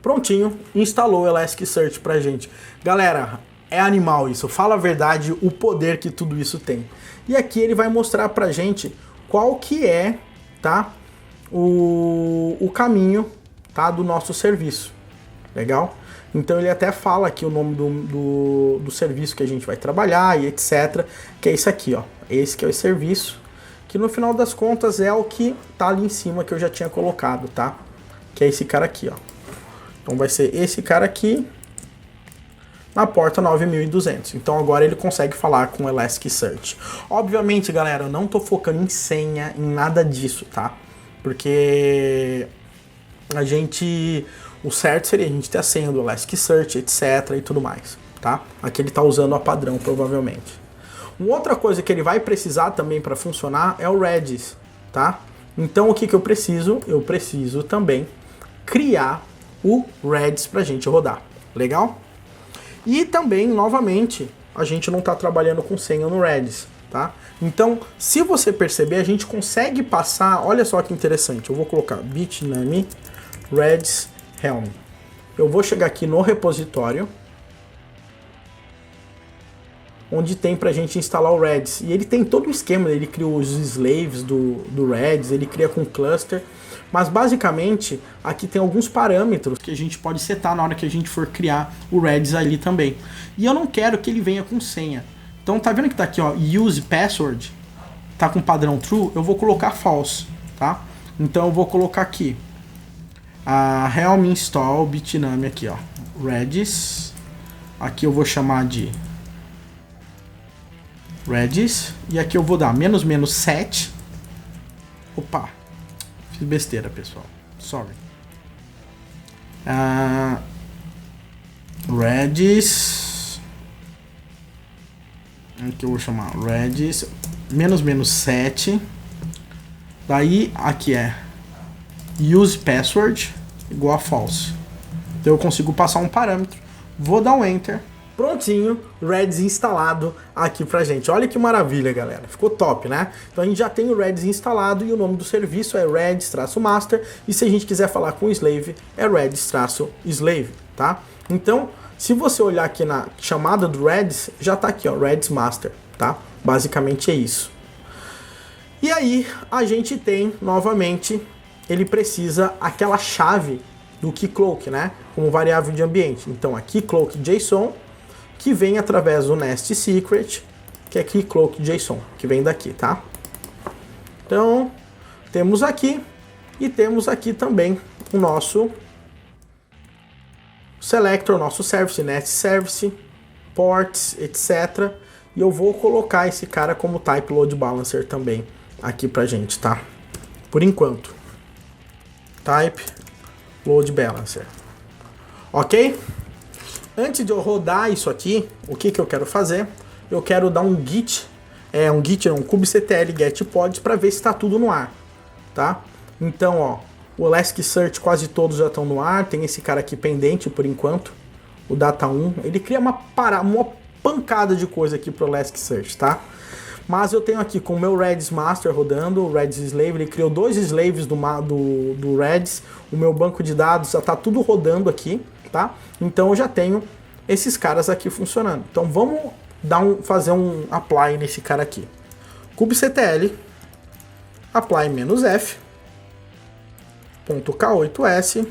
Prontinho, instalou o Elasticsearch pra gente. Galera, é animal isso. Fala a verdade, o poder que tudo isso tem. E aqui ele vai mostrar pra gente qual que é, tá? O caminho, tá? Do nosso serviço. Legal? Então ele até fala aqui o nome do serviço que a gente vai trabalhar e etc. Que é isso aqui, ó. Esse que é o serviço, que no final das contas é o que tá ali em cima que eu já tinha colocado, tá? Que é esse cara aqui, ó. Então vai ser esse cara aqui na porta 9200. Então agora ele consegue falar com o Elasticsearch. Obviamente, galera, eu não tô focando em senha, em nada disso, tá? Porque o certo seria a gente ter a senha do Elasticsearch, etc e tudo mais, tá? Aqui ele está usando a padrão, provavelmente. Uma outra coisa que ele vai precisar também para funcionar é o Redis, tá? Então o que eu preciso? Eu preciso também criar o Redis para a gente rodar, legal? E também, novamente, a gente não está trabalhando com senha no Redis, tá? Então, se você perceber, a gente consegue passar, olha só que interessante, eu vou colocar bitnami Redis Helm. Eu vou chegar aqui no repositório, onde tem pra gente instalar o Redis. E ele tem todo o esquema, ele cria os slaves do Redis, ele cria com cluster. Mas basicamente, aqui tem alguns parâmetros que a gente pode setar na hora que a gente for criar o Redis ali também. E eu não quero que ele venha com senha. Então tá vendo que tá aqui, ó, use password, tá com padrão true, eu vou colocar false, tá? Então eu vou colocar aqui a helm install bitnami aqui, ó, Redis. Aqui eu vou chamar de Redis, e aqui eu vou dar --7. Opa, fiz besteira, pessoal, sorry. Redis, aqui eu vou chamar Redis --7. Daí aqui é use password igual a false. Então eu consigo passar um parâmetro, vou dar um enter. Prontinho, Redis instalado aqui pra gente. Olha que maravilha, galera. Ficou top, né? Então a gente já tem o Redis instalado e o nome do serviço é Redis-master. E se a gente quiser falar com o slave, é Redis-slave, tá? Então, se você olhar aqui na chamada do Redis, já tá aqui, ó, Redis-master, tá? Basicamente é isso. E aí, a gente tem, novamente, ele precisa aquela chave do keycloak, né? Como variável de ambiente. Então, a keycloak JSON, que vem através do Nest Secret, que é keycloak JSON, que vem daqui, tá? Então, temos aqui, e temos aqui também o nosso selector, nosso service, Nest Service, ports, etc. E eu vou colocar esse cara como type load balancer também aqui pra gente, tá? Por enquanto. Type load balancer. Ok? Antes de eu rodar isso aqui, o que eu quero fazer? Eu quero dar um git, um kubectl get pods para ver se está tudo no ar, tá? Então, ó, o Elasticsearch quase todos já estão no ar, tem esse cara aqui pendente por enquanto, o Data1, ele cria uma pancada de coisa aqui pro Elasticsearch, tá? Mas eu tenho aqui com o meu Redis Master rodando, o Redis Slave, ele criou 2 slaves do Redis, o meu banco de dados já tá tudo rodando aqui, tá? Então eu já tenho esses caras aqui funcionando. Então vamos fazer um apply nesse cara aqui. kubectl apply -f .k8s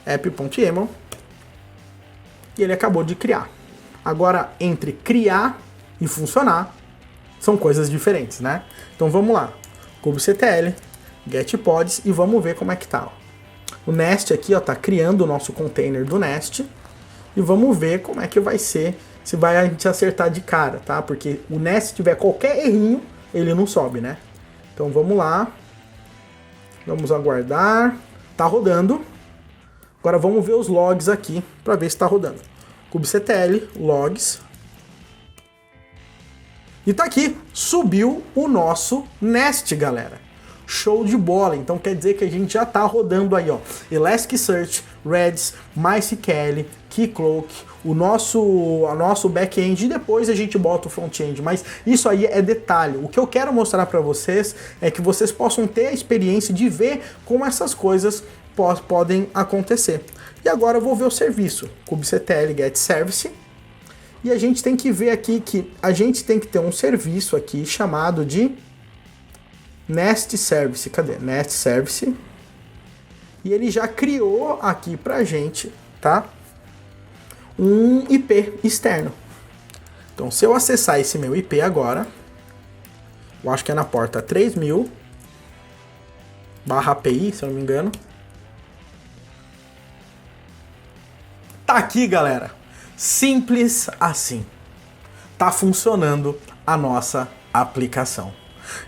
app.yaml e ele acabou de criar. Agora, entre criar e funcionar são coisas diferentes, né? Então vamos lá, kubectl get pods e vamos ver como é que tá. Ó. O Nest aqui, ó, tá criando o nosso container do Nest e vamos ver como é que vai ser, se vai a gente acertar de cara, tá? Porque o Nest, se tiver qualquer errinho, ele não sobe, né? Então vamos lá, vamos aguardar, tá rodando. Agora vamos ver os logs aqui para ver se tá rodando. kubectl logs. E tá aqui, subiu o nosso Nest, galera. Show de bola, então quer dizer que a gente já tá rodando aí, ó, Elasticsearch, Redis, MySQL, Keycloak, o nosso back-end e depois a gente bota o front-end, mas isso aí é detalhe. O que eu quero mostrar para vocês é que vocês possam ter a experiência de ver como essas coisas podem acontecer. E agora eu vou ver o serviço, kubectl get service, e a gente tem que ver aqui que a gente tem que ter um serviço aqui chamado de Nest Service. Cadê? Nest Service. E ele já criou aqui pra gente, tá? Um IP externo. Então, se eu acessar esse meu IP agora, eu acho que é na porta 3000/API, se eu não me engano. Tá aqui, galera. Simples assim. Tá funcionando a nossa aplicação.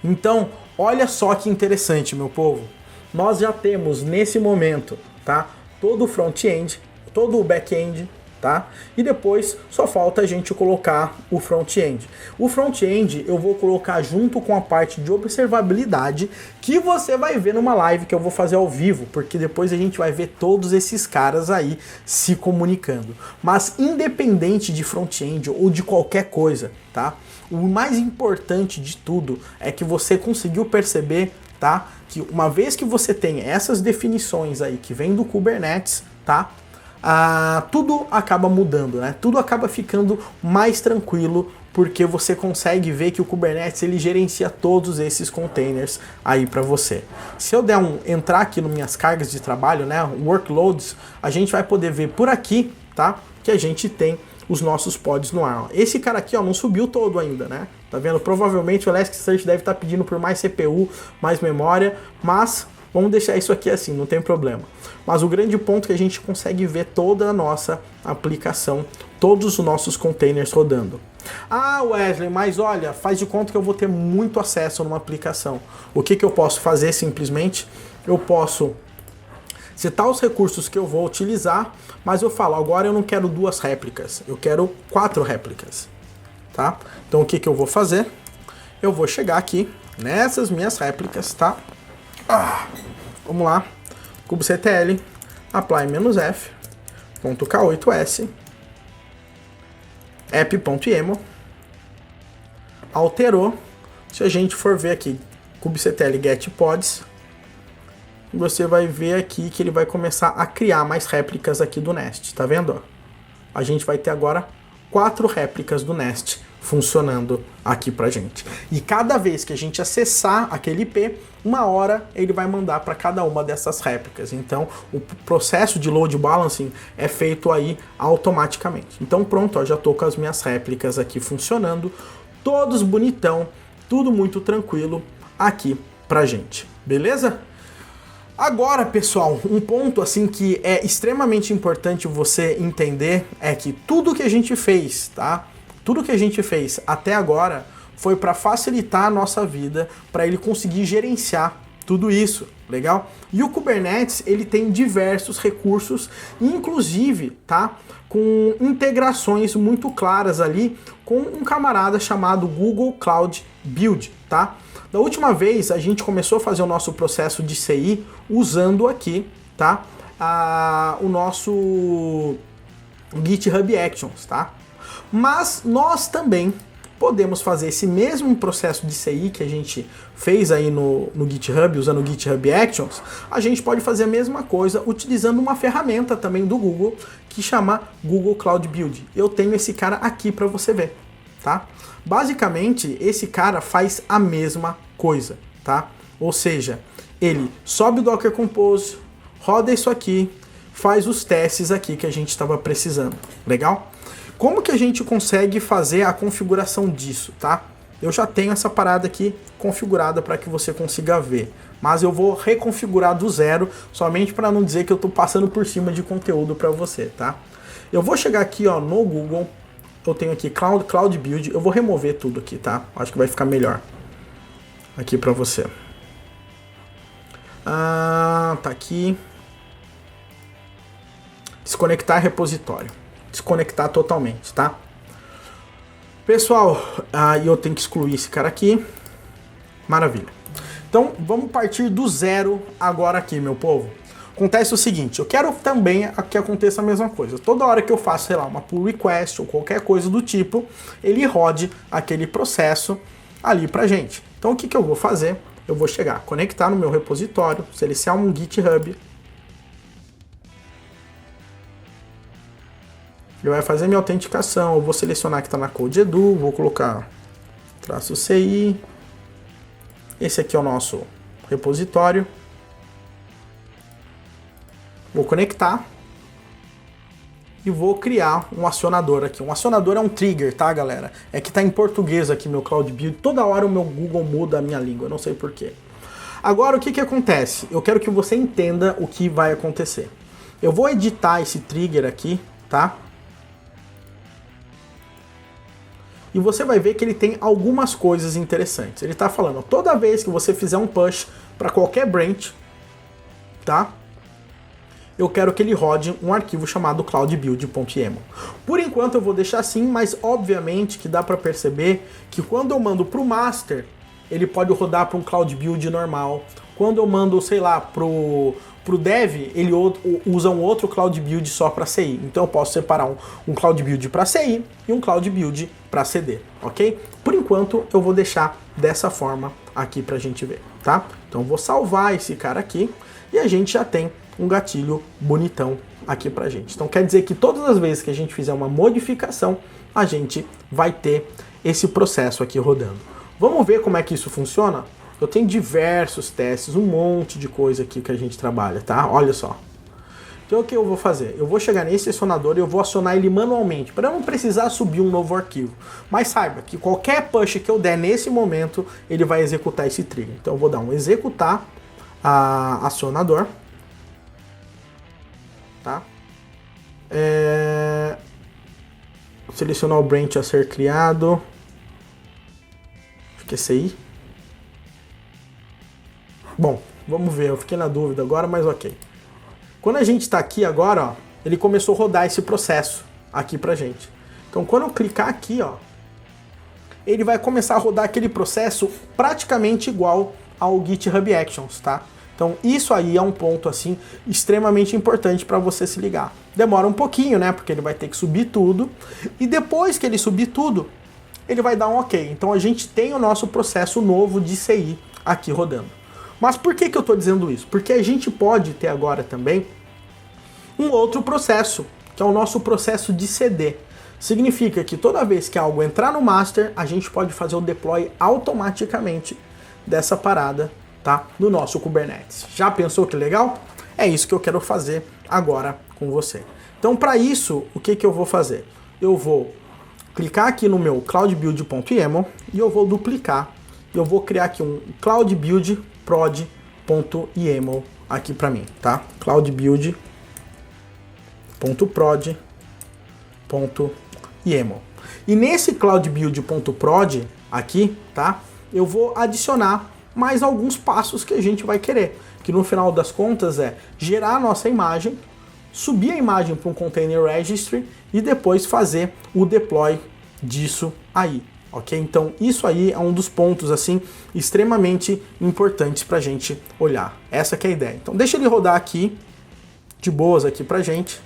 Então, olha só que interessante, meu povo. nós já temos nesse momento, tá? Todo o front-end, todo o back-end, tá? E depois só falta a gente colocar o front-end. O front-end eu vou colocar junto com a parte de observabilidade que você vai ver numa live que eu vou fazer ao vivo, porque depois a gente vai ver todos esses caras aí se comunicando. Mas independente de front-end ou de qualquer coisa, tá? O mais importante de tudo é que você conseguiu perceber, tá? Que uma vez que você tem essas definições aí que vem do Kubernetes, tá? Tudo acaba mudando, né? Tudo acaba ficando mais tranquilo, porque você consegue ver que o Kubernetes ele gerencia todos esses containers aí para você. Se eu der entrar aqui nas minhas cargas de trabalho, né, workloads, a gente vai poder ver por aqui, tá? Que a gente tem os nossos pods no ar. Esse cara aqui, ó, não subiu todo ainda, né? Tá vendo? Provavelmente o Elasticsearch deve estar pedindo por mais CPU, mais memória, mas vamos deixar isso aqui assim, não tem problema. Mas o grande ponto é que a gente consegue ver toda a nossa aplicação, todos os nossos containers rodando. Ah, Wesley, mas olha, faz de conta que eu vou ter muito acesso numa aplicação. O que eu posso fazer simplesmente? Eu posso setar os recursos que eu vou utilizar, mas eu falo, agora eu não quero 2 réplicas, eu quero 4 réplicas, tá? Então o que eu vou fazer? Eu vou chegar aqui nessas minhas réplicas, tá? Vamos lá, kubectl apply-f .k8s app.emo alterou. Se a gente for ver aqui kubectl get pods, você vai ver aqui que ele vai começar a criar mais réplicas aqui do Nest, tá vendo? A gente vai ter agora 4 réplicas do Nest funcionando aqui pra gente. E cada vez que a gente acessar aquele IP, uma hora ele vai mandar para cada uma dessas réplicas. Então, o processo de load balancing é feito aí automaticamente. Então, pronto, ó, já tô com as minhas réplicas aqui funcionando, todos bonitão, tudo muito tranquilo aqui pra gente. Beleza? Agora, pessoal, um ponto assim que é extremamente importante você entender é que tudo que a gente fez, tá? Tudo que a gente fez até agora foi para facilitar a nossa vida, para ele conseguir gerenciar tudo isso, legal? E o Kubernetes, ele tem diversos recursos, inclusive, tá? Com integrações muito claras ali com um camarada chamado Google Cloud Build, tá? Da última vez a gente começou a fazer o nosso processo de CI usando aqui, tá? O nosso GitHub Actions, tá? Mas nós também podemos fazer esse mesmo processo de CI que a gente fez aí no GitHub, usando o GitHub Actions, a gente pode fazer a mesma coisa utilizando uma ferramenta também do Google que chama Google Cloud Build. Eu tenho esse cara aqui para você ver, tá? Basicamente, esse cara faz a mesma coisa, tá? Ou seja, ele sobe o Docker Compose, roda isso aqui, faz os testes aqui que a gente estava precisando, legal? Como que a gente consegue fazer a configuração disso, tá? Eu já tenho essa parada aqui configurada para que você consiga ver, mas eu vou reconfigurar do zero, somente para não dizer que eu estou passando por cima de conteúdo para você, tá? Eu vou chegar aqui, ó, no Google, eu tenho aqui Cloud Build, eu vou remover tudo aqui, tá? Acho que vai ficar melhor aqui para você. Tá aqui. Desconectar repositório. Desconectar totalmente, tá? Pessoal, eu tenho que excluir esse cara aqui. Maravilha. Então, vamos partir do zero agora aqui, meu povo. Acontece o seguinte, eu quero também que aconteça a mesma coisa. Toda hora que eu faço, sei lá, uma pull request ou qualquer coisa do tipo, ele rode aquele processo ali pra gente. Então, o que eu vou fazer? Eu vou chegar, conectar no meu repositório, selecionar um GitHub. Ele vai fazer minha autenticação, eu vou selecionar que está na CodeEdu, vou colocar -ci. Esse aqui é o nosso repositório. Vou conectar e vou criar um acionador aqui. Um acionador é um trigger, tá, galera? É que tá em português aqui meu Cloud Build. Toda hora o meu Google muda a minha língua, eu não sei porquê. Agora, o que acontece? Eu quero que você entenda o que vai acontecer. Eu vou editar esse trigger aqui, tá? E você vai ver que ele tem algumas coisas interessantes. Ele está falando, toda vez que você fizer um push para qualquer branch, tá? Eu quero que ele rode um arquivo chamado cloudbuild.yaml. Por enquanto eu vou deixar assim, mas obviamente que dá para perceber que quando eu mando para o master, ele pode rodar para um Cloud Build normal. Quando eu mando, sei lá, pro dev, ele usa um outro Cloud Build só para CI. Então eu posso separar um Cloud Build para CI e um Cloud Build para CD, ok? Por enquanto eu vou deixar dessa forma aqui para a gente ver, tá? Então eu vou salvar esse cara aqui e a gente já tem um gatilho bonitão aqui pra gente. Então quer dizer que todas as vezes que a gente fizer uma modificação, a gente vai ter esse processo aqui rodando. Vamos ver como é que isso funciona? Eu tenho diversos testes, um monte de coisa aqui que a gente trabalha, tá? Olha só. Então o que eu vou fazer? Eu vou chegar nesse acionador e eu vou acionar ele manualmente, para eu não precisar subir um novo arquivo. Mas saiba que qualquer push que eu der nesse momento, ele vai executar esse trigger. Então eu vou dar um executar acionador. Tá? Selecionar o branch a ser criado. Acho que é CI. Bom, vamos ver. Eu fiquei na dúvida agora, mas ok. Quando a gente está aqui agora, ó, ele começou a rodar esse processo aqui pra gente. Então, quando eu clicar aqui, ó, ele vai começar a rodar aquele processo praticamente igual ao GitHub Actions, tá? Então isso aí é um ponto assim extremamente importante para você se ligar. Demora um pouquinho, né? Porque ele vai ter que subir tudo e depois que ele subir tudo, ele vai dar um OK. Então a gente tem o nosso processo novo de CI aqui rodando. Mas por que eu estou dizendo isso? Porque a gente pode ter agora também um outro processo, que é o nosso processo de CD. Significa que toda vez que algo entrar no master, a gente pode fazer o deploy automaticamente dessa parada, tá? No nosso Kubernetes. Já pensou que legal? É isso que eu quero fazer agora com você. Então, para isso, o que eu vou fazer? Eu vou clicar aqui no meu cloudbuild.yaml e eu vou duplicar. Eu vou criar aqui um cloudbuild.prod.yaml aqui para mim, tá? cloudbuild.prod.yaml. E nesse cloudbuild.prod aqui, tá? Eu vou adicionar mais alguns passos que a gente vai querer, que no final das contas é gerar a nossa imagem, subir a imagem para um container registry e depois fazer o deploy disso aí, ok? Então isso aí é um dos pontos assim extremamente importantes para a gente olhar. Essa que é a ideia. Então deixa ele rodar aqui de boas aqui para gente.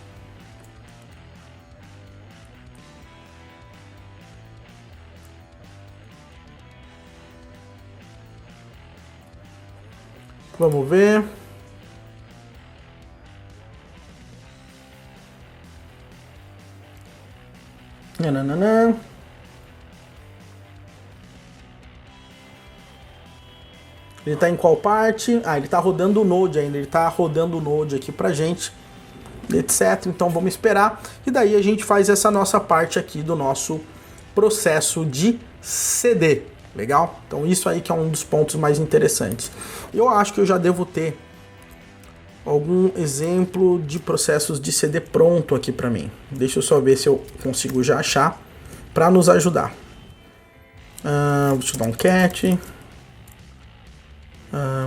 Vamos ver. Nananana. Ele está em qual parte? Ah, ele está rodando o Node ainda. Ele está rodando o Node aqui pra gente, etc. Então vamos esperar. E daí a gente faz essa nossa parte aqui do nosso processo de CD. Legal? Então isso aí que é um dos pontos mais interessantes. Eu acho que eu já devo ter algum exemplo de processos de CD pronto aqui para mim. Deixa eu só ver se eu consigo já achar para nos ajudar. Deixa eu dar um cat.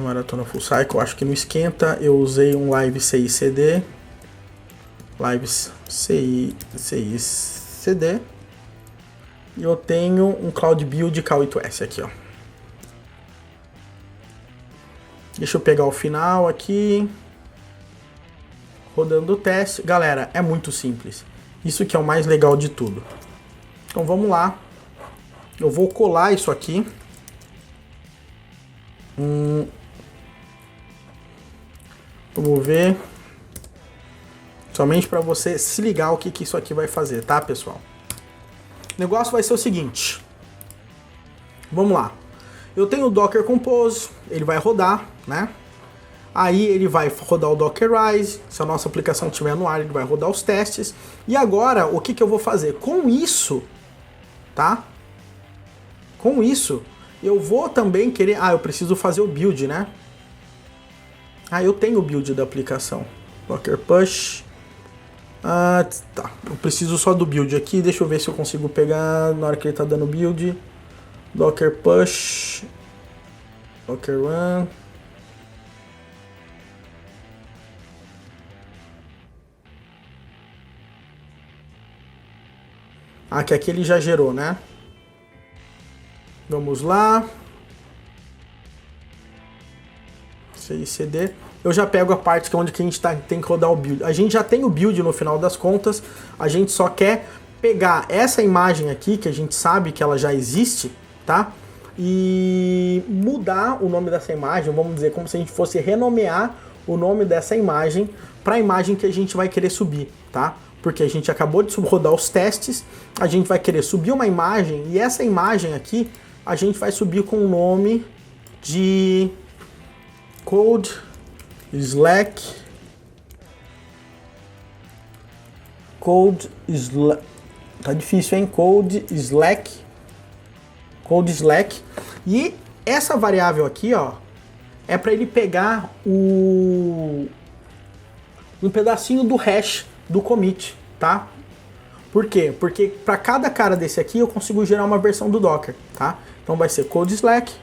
Maratona Full Cycle, acho que no esquenta eu usei um Live CI CD. Live CI CD. E eu tenho um Cloud Build K8S aqui, ó. Deixa eu pegar o final aqui. Rodando o teste. Galera, é muito simples. Isso que é o mais legal de tudo. Então vamos lá. Eu vou colar isso aqui. Vamos ver. Somente para você se ligar o que isso aqui vai fazer, tá, pessoal? O negócio vai ser o seguinte. Vamos lá. Eu tenho o Docker Compose, ele vai rodar, né? Aí ele vai rodar o Dockerize, se a nossa aplicação estiver no ar, ele vai rodar os testes. E agora, o que eu vou fazer? Com isso, tá? Com isso, eu vou também querer... eu preciso fazer o build, né? Eu tenho o build da aplicação. Docker Push... tá. Eu preciso só do build aqui. Deixa eu ver se eu consigo pegar na hora que ele tá dando build. Docker Push. Docker Run. Ah, que aqui ele já gerou, né? Vamos lá. CD. Eu já pego a parte que é onde que a gente tem que rodar o build. A gente já tem o build no final das contas, a gente só quer pegar essa imagem aqui, que a gente sabe que ela já existe, tá? E mudar o nome dessa imagem, vamos dizer, como se a gente fosse renomear o nome dessa imagem para a imagem que a gente vai querer subir, tá? Porque a gente acabou de rodar os testes, a gente vai querer subir uma imagem e essa imagem aqui a gente vai subir com o nome de Code Slack. Tá difícil, hein? Code Slack. E essa variável aqui, ó, é para ele pegar um pedacinho do hash do commit, tá? Por quê? Porque para cada cara desse aqui eu consigo gerar uma versão do Docker, tá? Então vai ser Code Slack.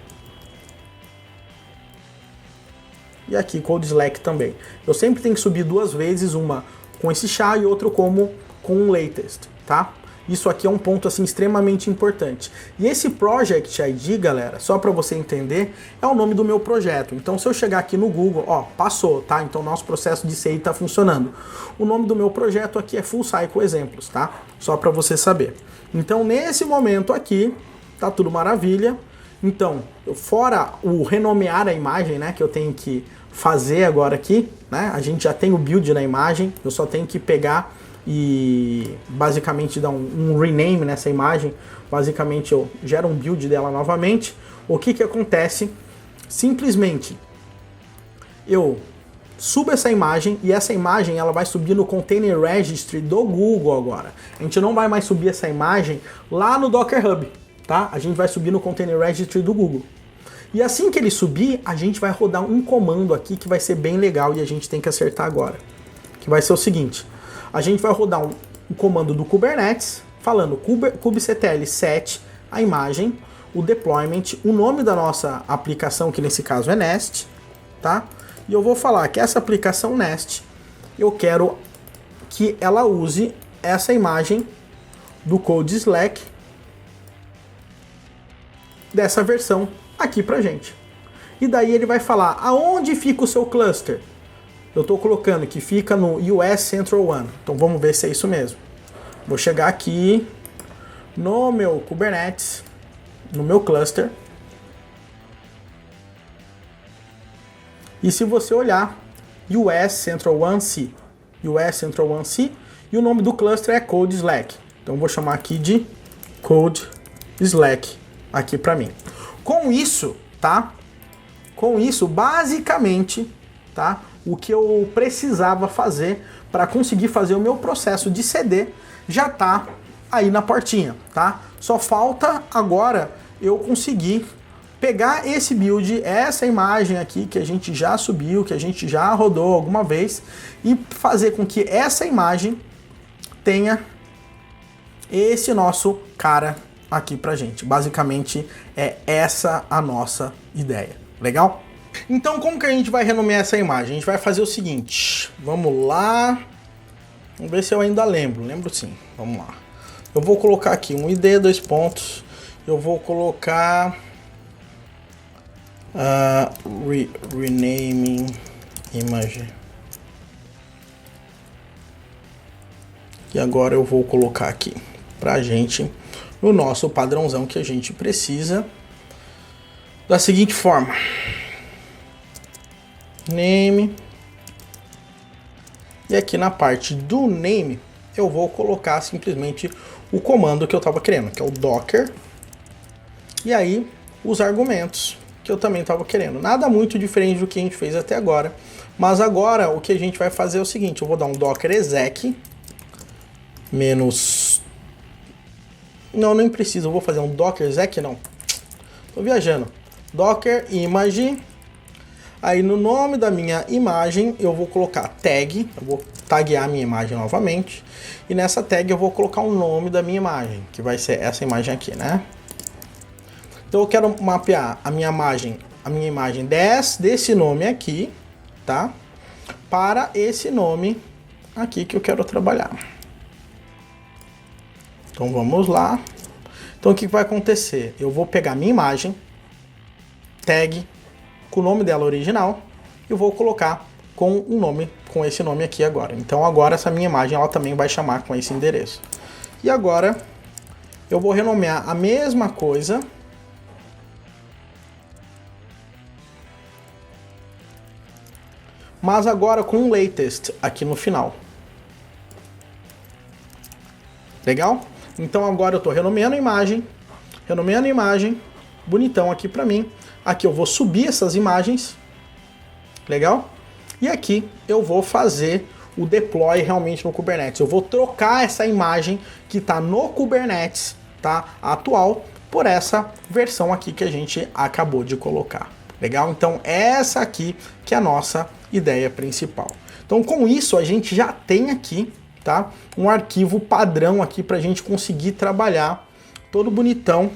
E aqui Code Slack também. Eu sempre tenho que subir duas vezes, uma com esse SHA e outra com o latest, tá? Isso aqui é um ponto assim extremamente importante. E esse Project ID, galera, só para você entender, é o nome do meu projeto. Então se eu chegar aqui no Google, ó, passou, tá? Então nosso processo de CI está funcionando. O nome do meu projeto aqui é Full Cycle Exemplos, tá? Só para você saber. Então nesse momento aqui, tá tudo maravilha. Então, fora o renomear a imagem, né, que eu tenho que fazer agora aqui, né? A gente já tem o build na imagem, eu só tenho que pegar e basicamente dar um rename nessa imagem. Basicamente eu gero um build dela novamente. O que acontece? Simplesmente eu subo essa imagem e essa imagem ela vai subir no Container Registry do Google agora. A gente não vai mais subir essa imagem lá no Docker Hub, tá? A gente vai subir no Container Registry do Google. E assim que ele subir, a gente vai rodar um comando aqui que vai ser bem legal e a gente tem que acertar agora. Que vai ser o seguinte: a gente vai rodar um comando do Kubernetes, falando kubectl set a imagem, o deployment, o nome da nossa aplicação, que nesse caso é Nest, tá? E eu vou falar que essa aplicação Nest, eu quero que ela use essa imagem do Code Slack dessa versão aqui pra gente. E daí ele vai falar aonde fica o seu cluster. Eu estou colocando que fica no US Central One. Então vamos ver se é isso mesmo. Vou chegar aqui no meu Kubernetes, no meu cluster. E se você olhar, US Central One C. US Central One C. E o nome do cluster é Code Slack. Então vou chamar aqui de Code Slack aqui para mim. Com isso, tá? Com isso, basicamente, tá? O que eu precisava fazer para conseguir fazer o meu processo de CD já tá aí na portinha, tá? Só falta agora eu conseguir pegar esse build, essa imagem aqui que a gente já subiu, que a gente já rodou alguma vez e fazer com que essa imagem tenha esse nosso cara aqui pra gente. Basicamente é essa a nossa ideia. Legal? Então, como que a gente vai renomear essa imagem? A gente vai fazer o seguinte, vamos lá, vamos ver se eu ainda lembro sim, vamos lá. Eu vou colocar aqui um ID, dois pontos, eu vou colocar renaming image. E agora eu vou colocar aqui pra gente, no nosso padrãozão que a gente precisa, da seguinte forma. Name. E aqui na parte do name, eu vou colocar simplesmente o comando que eu estava querendo, que é o docker. E aí, os argumentos que eu também estava querendo. Nada muito diferente do que a gente fez até agora. Mas agora, o que a gente vai fazer é o seguinte, eu vou dar um docker exec menos... Não, nem precisa, eu vou fazer um docker exec, não. Tô viajando. Docker image. Aí no nome da minha imagem eu vou colocar tag, eu vou taguear a minha imagem novamente. E nessa tag eu vou colocar o nome da minha imagem, que vai ser essa imagem aqui, né? Então eu quero mapear a minha imagem desse nome aqui, tá? Para esse nome aqui que eu quero trabalhar. Então vamos lá. Então o que vai acontecer? Eu vou pegar minha imagem, tag, com o nome dela original, e vou colocar com um nome, com esse nome aqui agora. Então agora essa minha imagem ela também vai chamar com esse endereço. E agora eu vou renomear a mesma coisa, mas agora com um latest aqui no final. Legal? Então agora eu estou renomeando a imagem, bonitão aqui para mim. Aqui eu vou subir essas imagens, legal? E aqui eu vou fazer o deploy realmente no Kubernetes. Eu vou trocar essa imagem que está no Kubernetes, tá, atual, por essa versão aqui que a gente acabou de colocar. Legal? Então essa aqui que é a nossa ideia principal. Então com isso a gente já tem aqui, tá, um arquivo padrão aqui para a gente conseguir trabalhar todo bonitão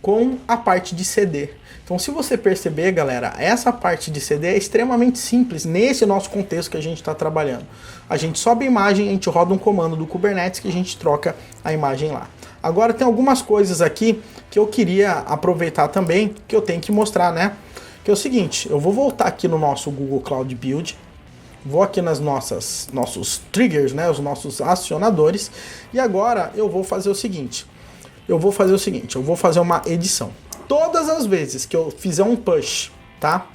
com a parte de CD. Então se você perceber, galera, essa parte de CD é extremamente simples nesse nosso contexto que a gente está trabalhando. A gente sobe a imagem, a gente roda um comando do Kubernetes que a gente troca a imagem lá. Agora tem algumas coisas aqui que eu queria aproveitar também, que eu tenho que mostrar, né? Que é o seguinte, eu vou voltar aqui no nosso Google Cloud Build, vou aqui nas nossos triggers, né, os nossos acionadores, e agora eu vou fazer o seguinte, eu vou fazer uma edição. Todas as vezes que eu fizer um push, tá?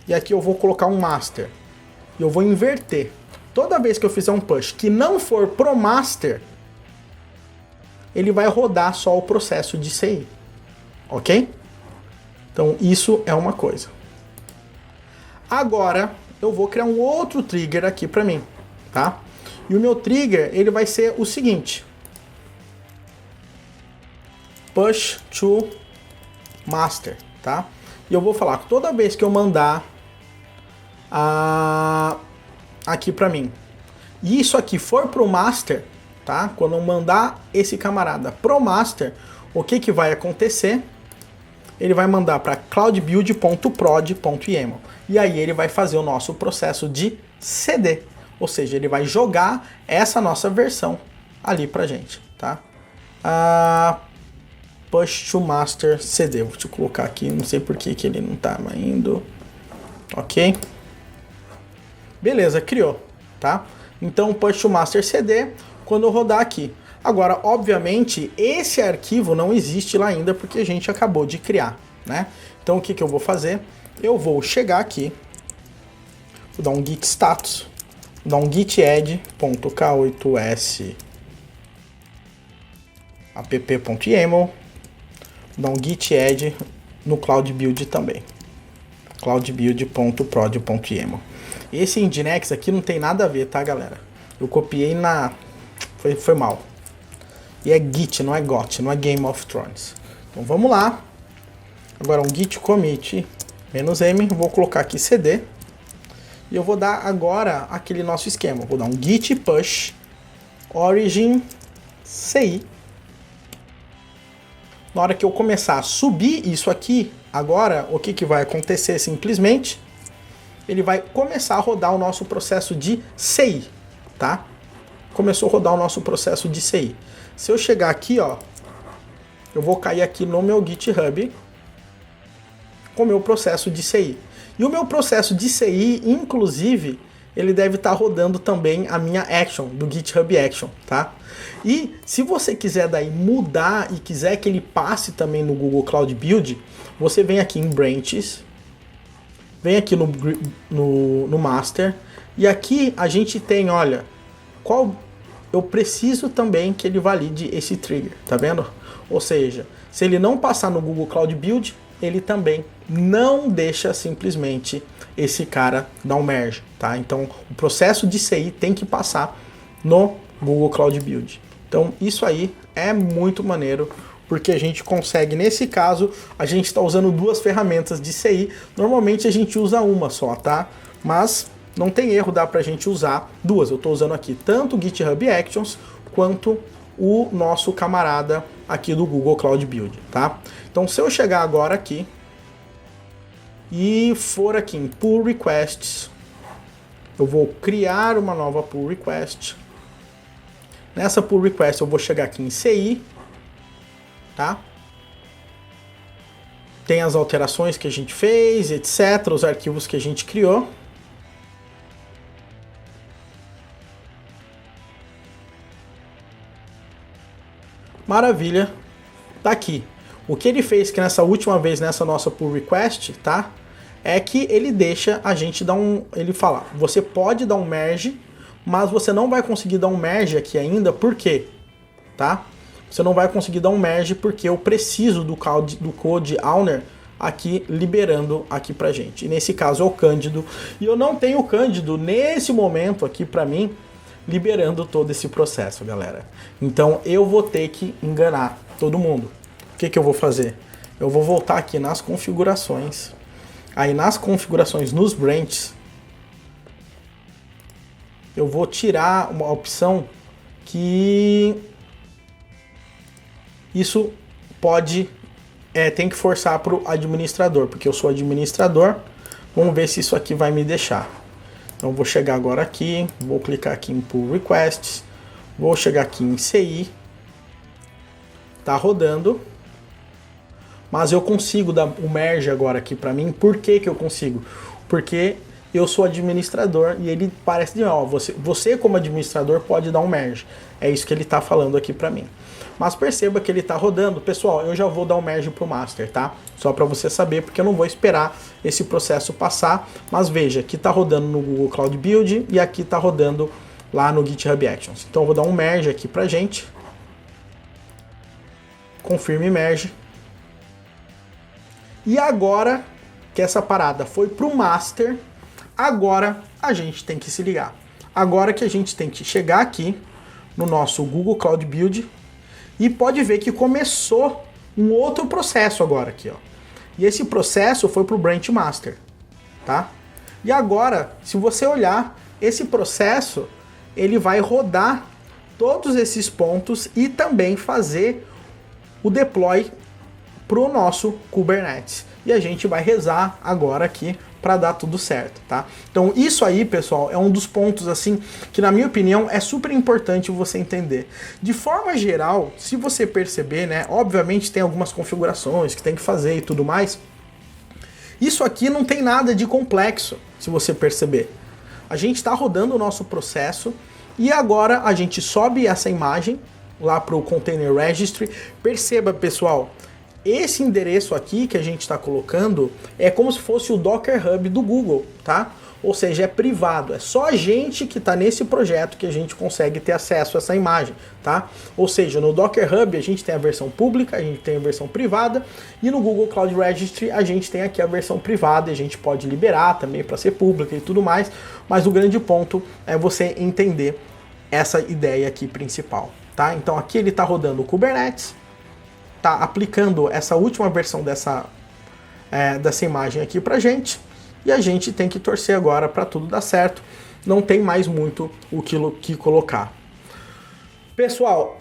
E aqui eu vou colocar um master, e eu vou inverter. Toda vez que eu fizer um push que não for pro master, ele vai rodar só o processo de CI, ok? Então isso é uma coisa. Agora eu vou criar um outro trigger aqui para mim, tá? E o meu trigger ele vai ser o seguinte: push to master, tá? E eu vou falar que toda vez que eu mandar aqui para mim, e isso aqui for pro master, tá? Quando eu mandar esse camarada pro master, o que vai acontecer? Ele vai mandar para cloudbuild.prod.yaml. E aí ele vai fazer o nosso processo de CD. Ou seja, ele vai jogar essa nossa versão ali pra gente, tá? Push to master CD. Vou te colocar aqui, não sei por que ele não tá indo. Ok? Beleza, criou, tá? Então push to master CD quando eu rodar aqui. Agora, obviamente, esse arquivo não existe lá ainda porque a gente acabou de criar, né? Então, o que eu vou fazer? Eu vou chegar aqui, vou dar um git status, vou dar um git add.k8s app.yaml, vou dar um git add no Cloud Build também, cloudbuild.prod.yaml. Esse Nginx aqui não tem nada a ver, tá, galera? Eu copiei foi mal. E é Git, não é GOT, não é Game of Thrones. Então vamos lá. Agora um git commit -m, vou colocar aqui CD. E eu vou dar agora aquele nosso esquema. Vou dar um git push origin CI. Na hora que eu começar a subir isso aqui, agora o que vai acontecer simplesmente? Ele vai começar a rodar o nosso processo de CI, tá? Começou a rodar o nosso processo de CI. Se eu chegar aqui, ó, eu vou cair aqui no meu GitHub com o meu processo de CI. E o meu processo de CI, inclusive, ele deve estar rodando também a minha action, do GitHub Action, tá? E se você quiser daí mudar e quiser que ele passe também no Google Cloud Build, você vem aqui em Branches, vem aqui no Master, e aqui a gente tem, olha, eu preciso também que ele valide esse trigger, tá vendo? Ou seja, se ele não passar no Google Cloud Build, ele também não deixa simplesmente esse cara dar um merge, tá? Então, o processo de CI tem que passar no Google Cloud Build. Então, isso aí é muito maneiro, porque a gente consegue, nesse caso, a gente está usando duas ferramentas de CI. Normalmente a gente usa uma só, tá? Mas não tem erro, dá pra gente usar duas. Eu estou usando aqui tanto o GitHub Actions quanto o nosso camarada aqui do Google Cloud Build, tá? Então, se eu chegar agora aqui e for aqui em Pull Requests, eu vou criar uma nova Pull Request Nessa pull request eu vou chegar aqui em CI, tá? Tem as alterações que a gente fez, etc, os arquivos que a gente criou. Maravilha, tá aqui. O que ele fez que nessa última vez, nessa nossa pull request, tá? É que ele deixa a gente dar ele fala, você pode dar um merge, mas você não vai conseguir dar um merge aqui ainda, por quê? Tá? Você não vai conseguir dar um merge porque eu preciso do code owner aqui liberando aqui pra gente. E nesse caso é o Cândido, e eu não tenho o Cândido nesse momento aqui pra mim, liberando todo esse processo, galera. Então eu vou ter que enganar todo mundo. O que eu vou fazer? Eu vou voltar aqui nas configurações. Aí nas configurações, nos branches, eu vou tirar uma opção que isso pode, tem que forçar para o administrador, porque eu sou administrador. Vamos ver se isso aqui vai me deixar. Então vou chegar agora aqui, vou clicar aqui em Pull Requests, vou chegar aqui em CI, tá rodando, mas eu consigo dar o merge agora aqui para mim. Por que que eu consigo? Porque eu sou administrador e ele parece dizer, ó, você como administrador pode dar um merge. É isso que ele tá falando aqui para mim. Mas perceba que ele tá rodando. Pessoal, eu já vou dar um merge pro master, tá? Só para você saber, porque eu não vou esperar esse processo passar. Mas veja, aqui tá rodando no Google Cloud Build e aqui tá rodando lá no GitHub Actions. Então eu vou dar um merge aqui pra gente. Confirme merge. E agora que essa parada foi pro master, agora a gente tem que se ligar. Agora que a gente tem que chegar aqui no nosso Google Cloud Build e pode ver que começou um outro processo agora aqui, ó. E esse processo foi pro branch master, tá? E agora, se você olhar, esse processo, ele vai rodar todos esses pontos e também fazer o deploy pro nosso Kubernetes. E a gente vai rezar agora aqui para dar tudo certo, tá? Então isso aí, pessoal, é um dos pontos assim que na minha opinião é super importante você entender. De forma geral, se você perceber, né, obviamente tem algumas configurações que tem que fazer e tudo mais. Isso aqui não tem nada de complexo, se você perceber. A gente está rodando o nosso processo e agora a gente sobe essa imagem lá para o Container Registry. Perceba, pessoal, esse endereço aqui que a gente está colocando é como se fosse o Docker Hub do Google, tá? Ou seja, é privado, é só a gente que está nesse projeto que a gente consegue ter acesso a essa imagem, tá? Ou seja, no Docker Hub a gente tem a versão pública, a gente tem a versão privada, e no Google Cloud Registry a gente tem aqui a versão privada, e a gente pode liberar também para ser pública e tudo mais, mas o grande ponto é você entender essa ideia aqui principal, tá? Então aqui ele está rodando o Kubernetes, tá aplicando essa última versão dessa imagem aqui pra gente, e a gente tem que torcer agora para tudo dar certo. Não tem mais muito o que colocar. Pessoal,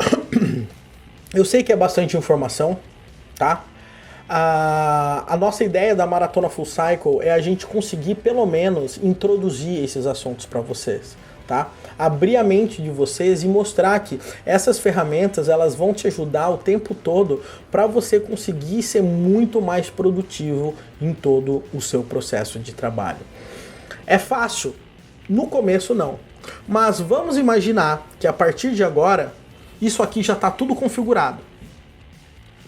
eu sei que é bastante informação, tá? A nossa ideia da Maratona Full Cycle é a gente conseguir pelo menos introduzir esses assuntos para vocês, tá? Abrir a mente de vocês e mostrar que essas ferramentas elas vão te ajudar o tempo todo para você conseguir ser muito mais produtivo em todo o seu processo de trabalho. É fácil? No começo não, mas vamos imaginar que a partir de agora isso aqui já está tudo configurado.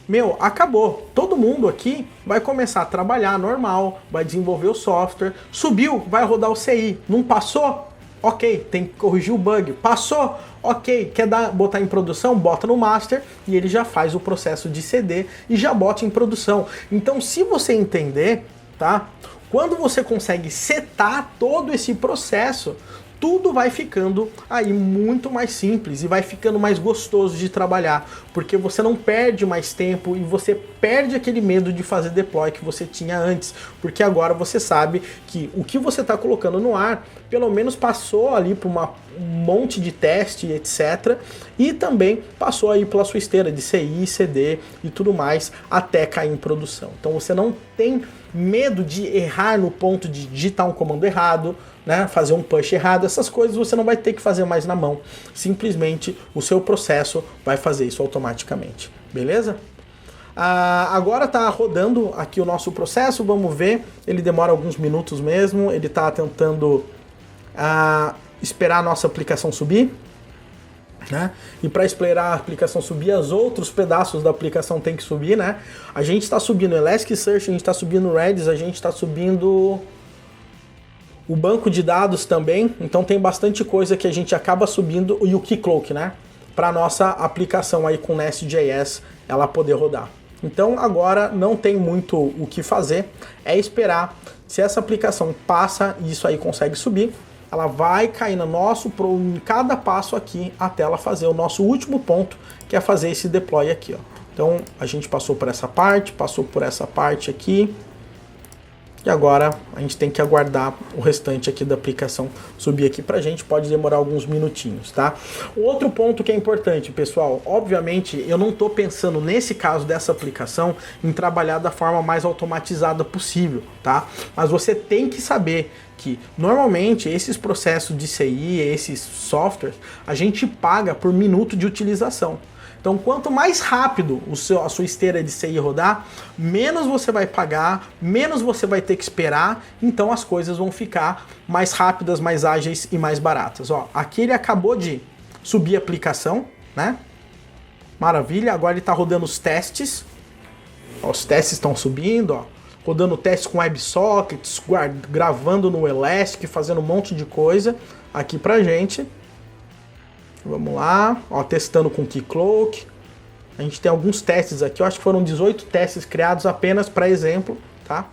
Meu, acabou. Todo mundo aqui vai começar a trabalhar normal, vai desenvolver o software, subiu, vai rodar o CI, não passou? Ok, tem que corrigir o bug. Passou? Ok, quer botar em produção? Bota no master e ele já faz o processo de CD e já bota em produção. Então, se você entender, tá? Quando você consegue setar todo esse processo, tudo vai ficando aí muito mais simples e vai ficando mais gostoso de trabalhar, porque você não perde mais tempo e você perde aquele medo de fazer deploy que você tinha antes, porque agora você sabe que o que você está colocando no ar, pelo menos passou ali por um monte de teste, etc. E também passou aí pela sua esteira de CI, CD e tudo mais, até cair em produção. Então você não tem medo de errar no ponto de digitar um comando errado, né, fazer um push errado, essas coisas você não vai ter que fazer mais na mão. Simplesmente o seu processo vai fazer isso automaticamente, beleza? Agora tá rodando aqui o nosso processo, vamos ver, ele demora alguns minutos mesmo, ele tá tentando esperar a nossa aplicação subir, né? E para esperar a aplicação subir, os outros pedaços da aplicação tem que subir, né? A gente está subindo Elasticsearch, a gente está subindo Redis, a gente está subindo o banco de dados também, então tem bastante coisa que a gente acaba subindo, e o Keycloak, né? Para nossa aplicação aí com Nest.js ela poder rodar. Então agora não tem muito o que fazer, é esperar. Se essa aplicação passa e isso aí consegue subir, ela vai cair no em cada passo aqui até ela fazer o nosso último ponto, que é fazer esse deploy aqui, ó. Então a gente passou por essa parte aqui, e agora a gente tem que aguardar o restante aqui da aplicação subir aqui pra gente, pode demorar alguns minutinhos, tá? O outro ponto que é importante, pessoal, obviamente eu não tô pensando nesse caso dessa aplicação em trabalhar da forma mais automatizada possível, tá? Mas você tem que saber que normalmente esses processos de CI, esses softwares, a gente paga por minuto de utilização. Então, quanto mais rápido a sua esteira de CI rodar, menos você vai pagar, menos você vai ter que esperar, então as coisas vão ficar mais rápidas, mais ágeis e mais baratas. Ó, aqui ele acabou de subir a aplicação, né? Maravilha, agora ele está rodando os testes. Ó, os testes estão subindo, ó. Rodando testes com WebSockets, gravando no Elastic, fazendo um monte de coisa aqui pra gente. Vamos lá, ó, testando com Keycloak. A gente tem alguns testes aqui, eu acho que foram 18 testes criados apenas para exemplo, tá?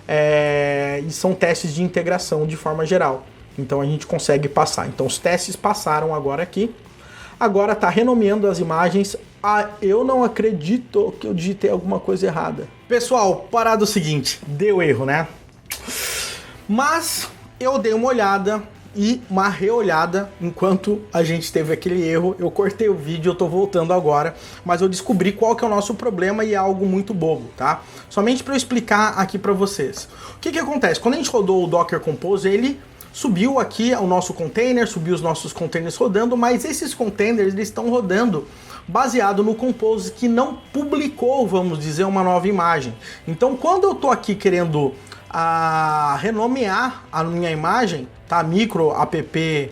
E são testes de integração de forma geral. Então a gente consegue passar. Então os testes passaram agora aqui. Agora tá renomeando as imagens. Eu não acredito que eu digitei alguma coisa errada. Pessoal, parado o seguinte, deu erro, né? Mas eu dei uma olhada e uma reolhada enquanto a gente teve aquele erro. Eu cortei o vídeo, eu tô voltando agora, mas eu descobri qual que é o nosso problema e é algo muito bobo, tá? Somente para eu explicar aqui para vocês. O que que acontece? Quando a gente rodou o Docker Compose, ele subiu aqui o nosso container, subiu os nossos containers rodando, mas esses containers eles estão rodando baseado no Compose que não publicou, vamos dizer, uma nova imagem. Então, quando eu tô aqui querendo renomear a minha imagem, tá? Micro API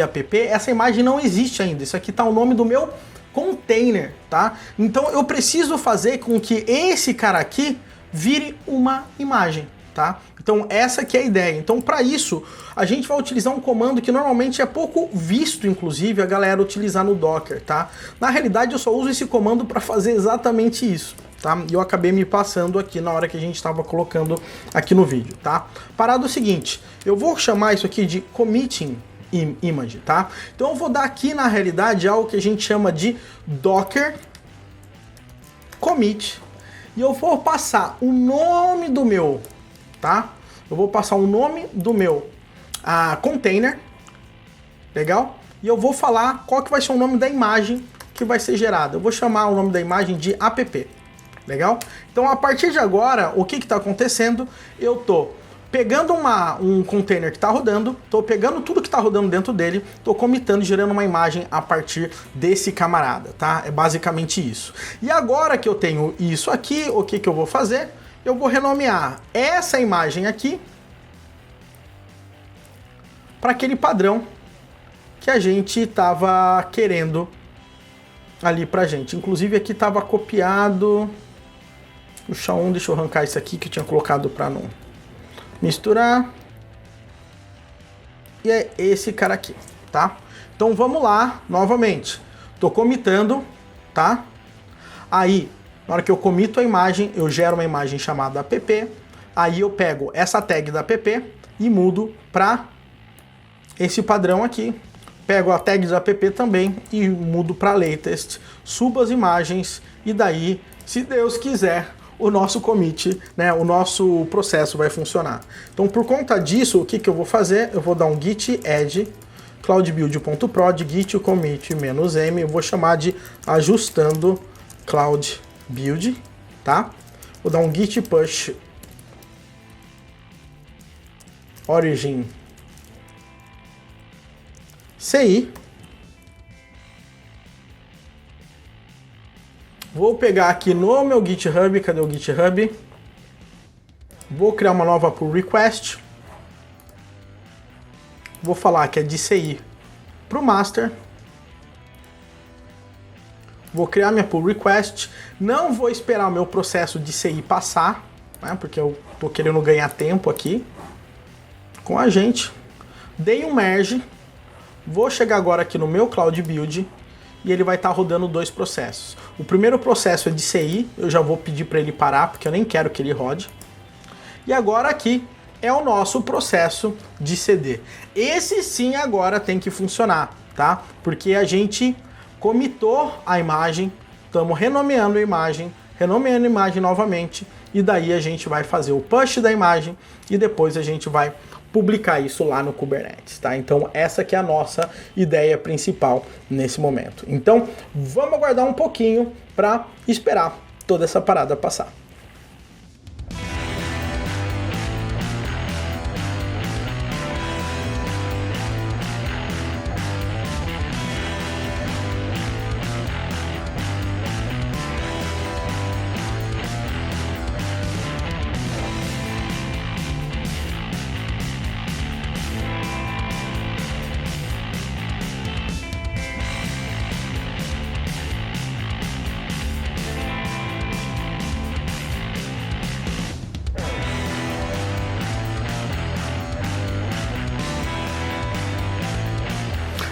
app, essa imagem não existe ainda. Isso aqui tá o nome do meu container, tá? Então eu preciso fazer com que esse cara aqui vire uma imagem, tá? Então essa que é a ideia. Então para isso a gente vai utilizar um comando que normalmente é pouco visto, inclusive, a galera utilizar no Docker, tá? Na realidade eu só uso esse comando para fazer exatamente isso, tá? E eu acabei me passando aqui na hora que a gente estava colocando aqui no vídeo, tá? Parado o seguinte, eu vou chamar isso aqui de committing image, tá? Então eu vou dar aqui na realidade algo que a gente chama de Docker commit e eu vou passar o nome do meu, tá? Eu vou passar o nome do meu container, legal? E eu vou falar qual que vai ser o nome da imagem que vai ser gerada. Eu vou chamar o nome da imagem de app, legal? Então a partir de agora, o que está acontecendo? Eu tô pegando um container que está rodando, tô pegando tudo que está rodando dentro dele, tô commitando, gerando uma imagem a partir desse camarada, tá? É basicamente isso. E agora que eu tenho isso aqui, o que que eu vou fazer? Eu vou renomear essa imagem aqui para aquele padrão que a gente estava querendo ali pra gente. Inclusive aqui estava copiado o SHA-1, deixa eu arrancar isso aqui que eu tinha colocado para não misturar. E é esse cara aqui, tá? Então vamos lá, novamente. Tô comitando, tá? Aí, na hora que eu comito a imagem, eu gero uma imagem chamada app. Aí eu pego essa tag da app e mudo para esse padrão aqui. Pego a tag da app também e mudo para latest. Subo as imagens e daí, se Deus quiser, o nosso commit, né, o nosso processo vai funcionar. Então, por conta disso, o que que eu vou fazer? Eu vou dar um git add cloudbuild.prod git commit -m, eu vou chamar de ajustando cloud build, tá? Vou dar um git push origin CI. Vou pegar aqui no meu GitHub, cadê o GitHub? Vou criar uma nova pull request. Vou falar que é de CI para o master. Vou criar minha pull request. Não vou esperar o meu processo de CI passar, né, porque eu tô querendo ganhar tempo aqui com a gente. Dei um merge. Vou chegar agora aqui no meu Cloud Build e ele vai estar rodando dois processos. O primeiro processo é de CI, eu já vou pedir para ele parar, porque eu nem quero que ele rode. E agora aqui é o nosso processo de CD. Esse sim agora tem que funcionar, tá? Porque a gente comitou a imagem, estamos renomeando a imagem novamente, e daí a gente vai fazer o push da imagem e depois a gente vai publicar isso lá no Kubernetes, tá? Então essa que é a nossa ideia principal nesse momento. Então vamos aguardar um pouquinho para esperar toda essa parada passar.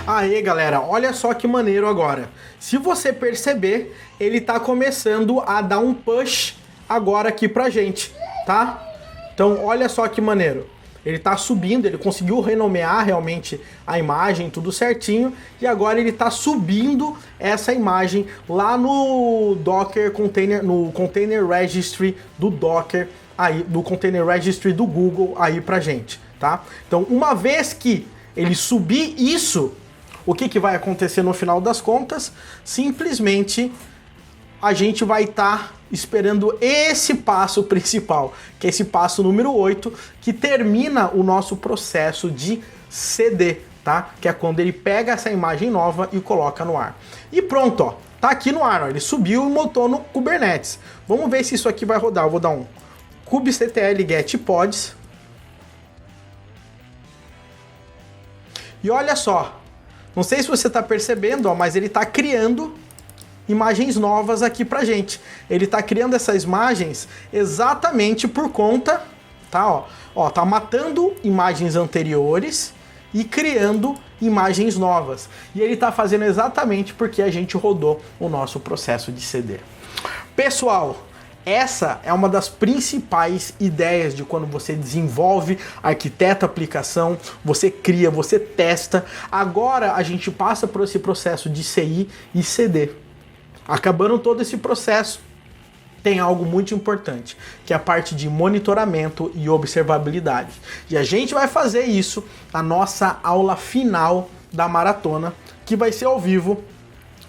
Aê, galera, olha só que maneiro agora. Se você perceber, ele tá começando a dar um push agora aqui pra gente, tá? Então, olha só que maneiro. Ele tá subindo, ele conseguiu renomear realmente a imagem, tudo certinho, e agora ele tá subindo essa imagem lá no Docker Container, no Container Registry do Docker, aí, do Container Registry do Google aí pra gente, tá? Então, uma vez que ele subir isso, o que vai acontecer no final das contas? Simplesmente a gente vai estar esperando esse passo principal, que é esse passo número 8, que termina o nosso processo de CD, tá? Que é quando ele pega essa imagem nova e coloca no ar. E pronto, ó, tá aqui no ar, ó, ele subiu e montou no Kubernetes. Vamos ver se isso aqui vai rodar. Eu vou dar um kubectl get pods. E olha só, não sei se você está percebendo, ó, mas ele está criando imagens novas aqui pra gente. Ele está criando essas imagens exatamente por conta, tá? Ó, tá matando imagens anteriores e criando imagens novas. E ele está fazendo exatamente porque a gente rodou o nosso processo de CD. Pessoal, essa é uma das principais ideias de quando você desenvolve, arquiteta a aplicação, você cria, você testa. Agora a gente passa por esse processo de CI e CD. Acabando todo esse processo, tem algo muito importante, que é a parte de monitoramento e observabilidade. E a gente vai fazer isso na nossa aula final da maratona, que vai ser ao vivo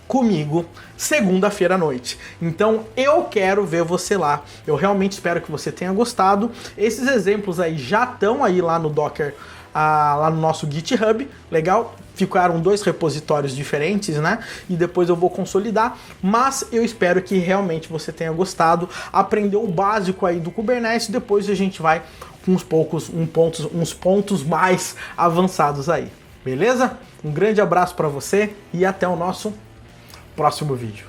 comigo segunda-feira à noite. Então eu quero ver você lá. Eu realmente espero que você tenha gostado. Esses exemplos aí já estão aí lá no Docker, lá no nosso GitHub. Legal? Ficaram 2 repositórios diferentes, né? E depois eu vou consolidar. Mas eu espero que realmente você tenha gostado. Aprendeu o básico aí do Kubernetes. Depois a gente vai com uns pontos mais avançados aí. Beleza? Um grande abraço para você e até o nosso próximo vídeo.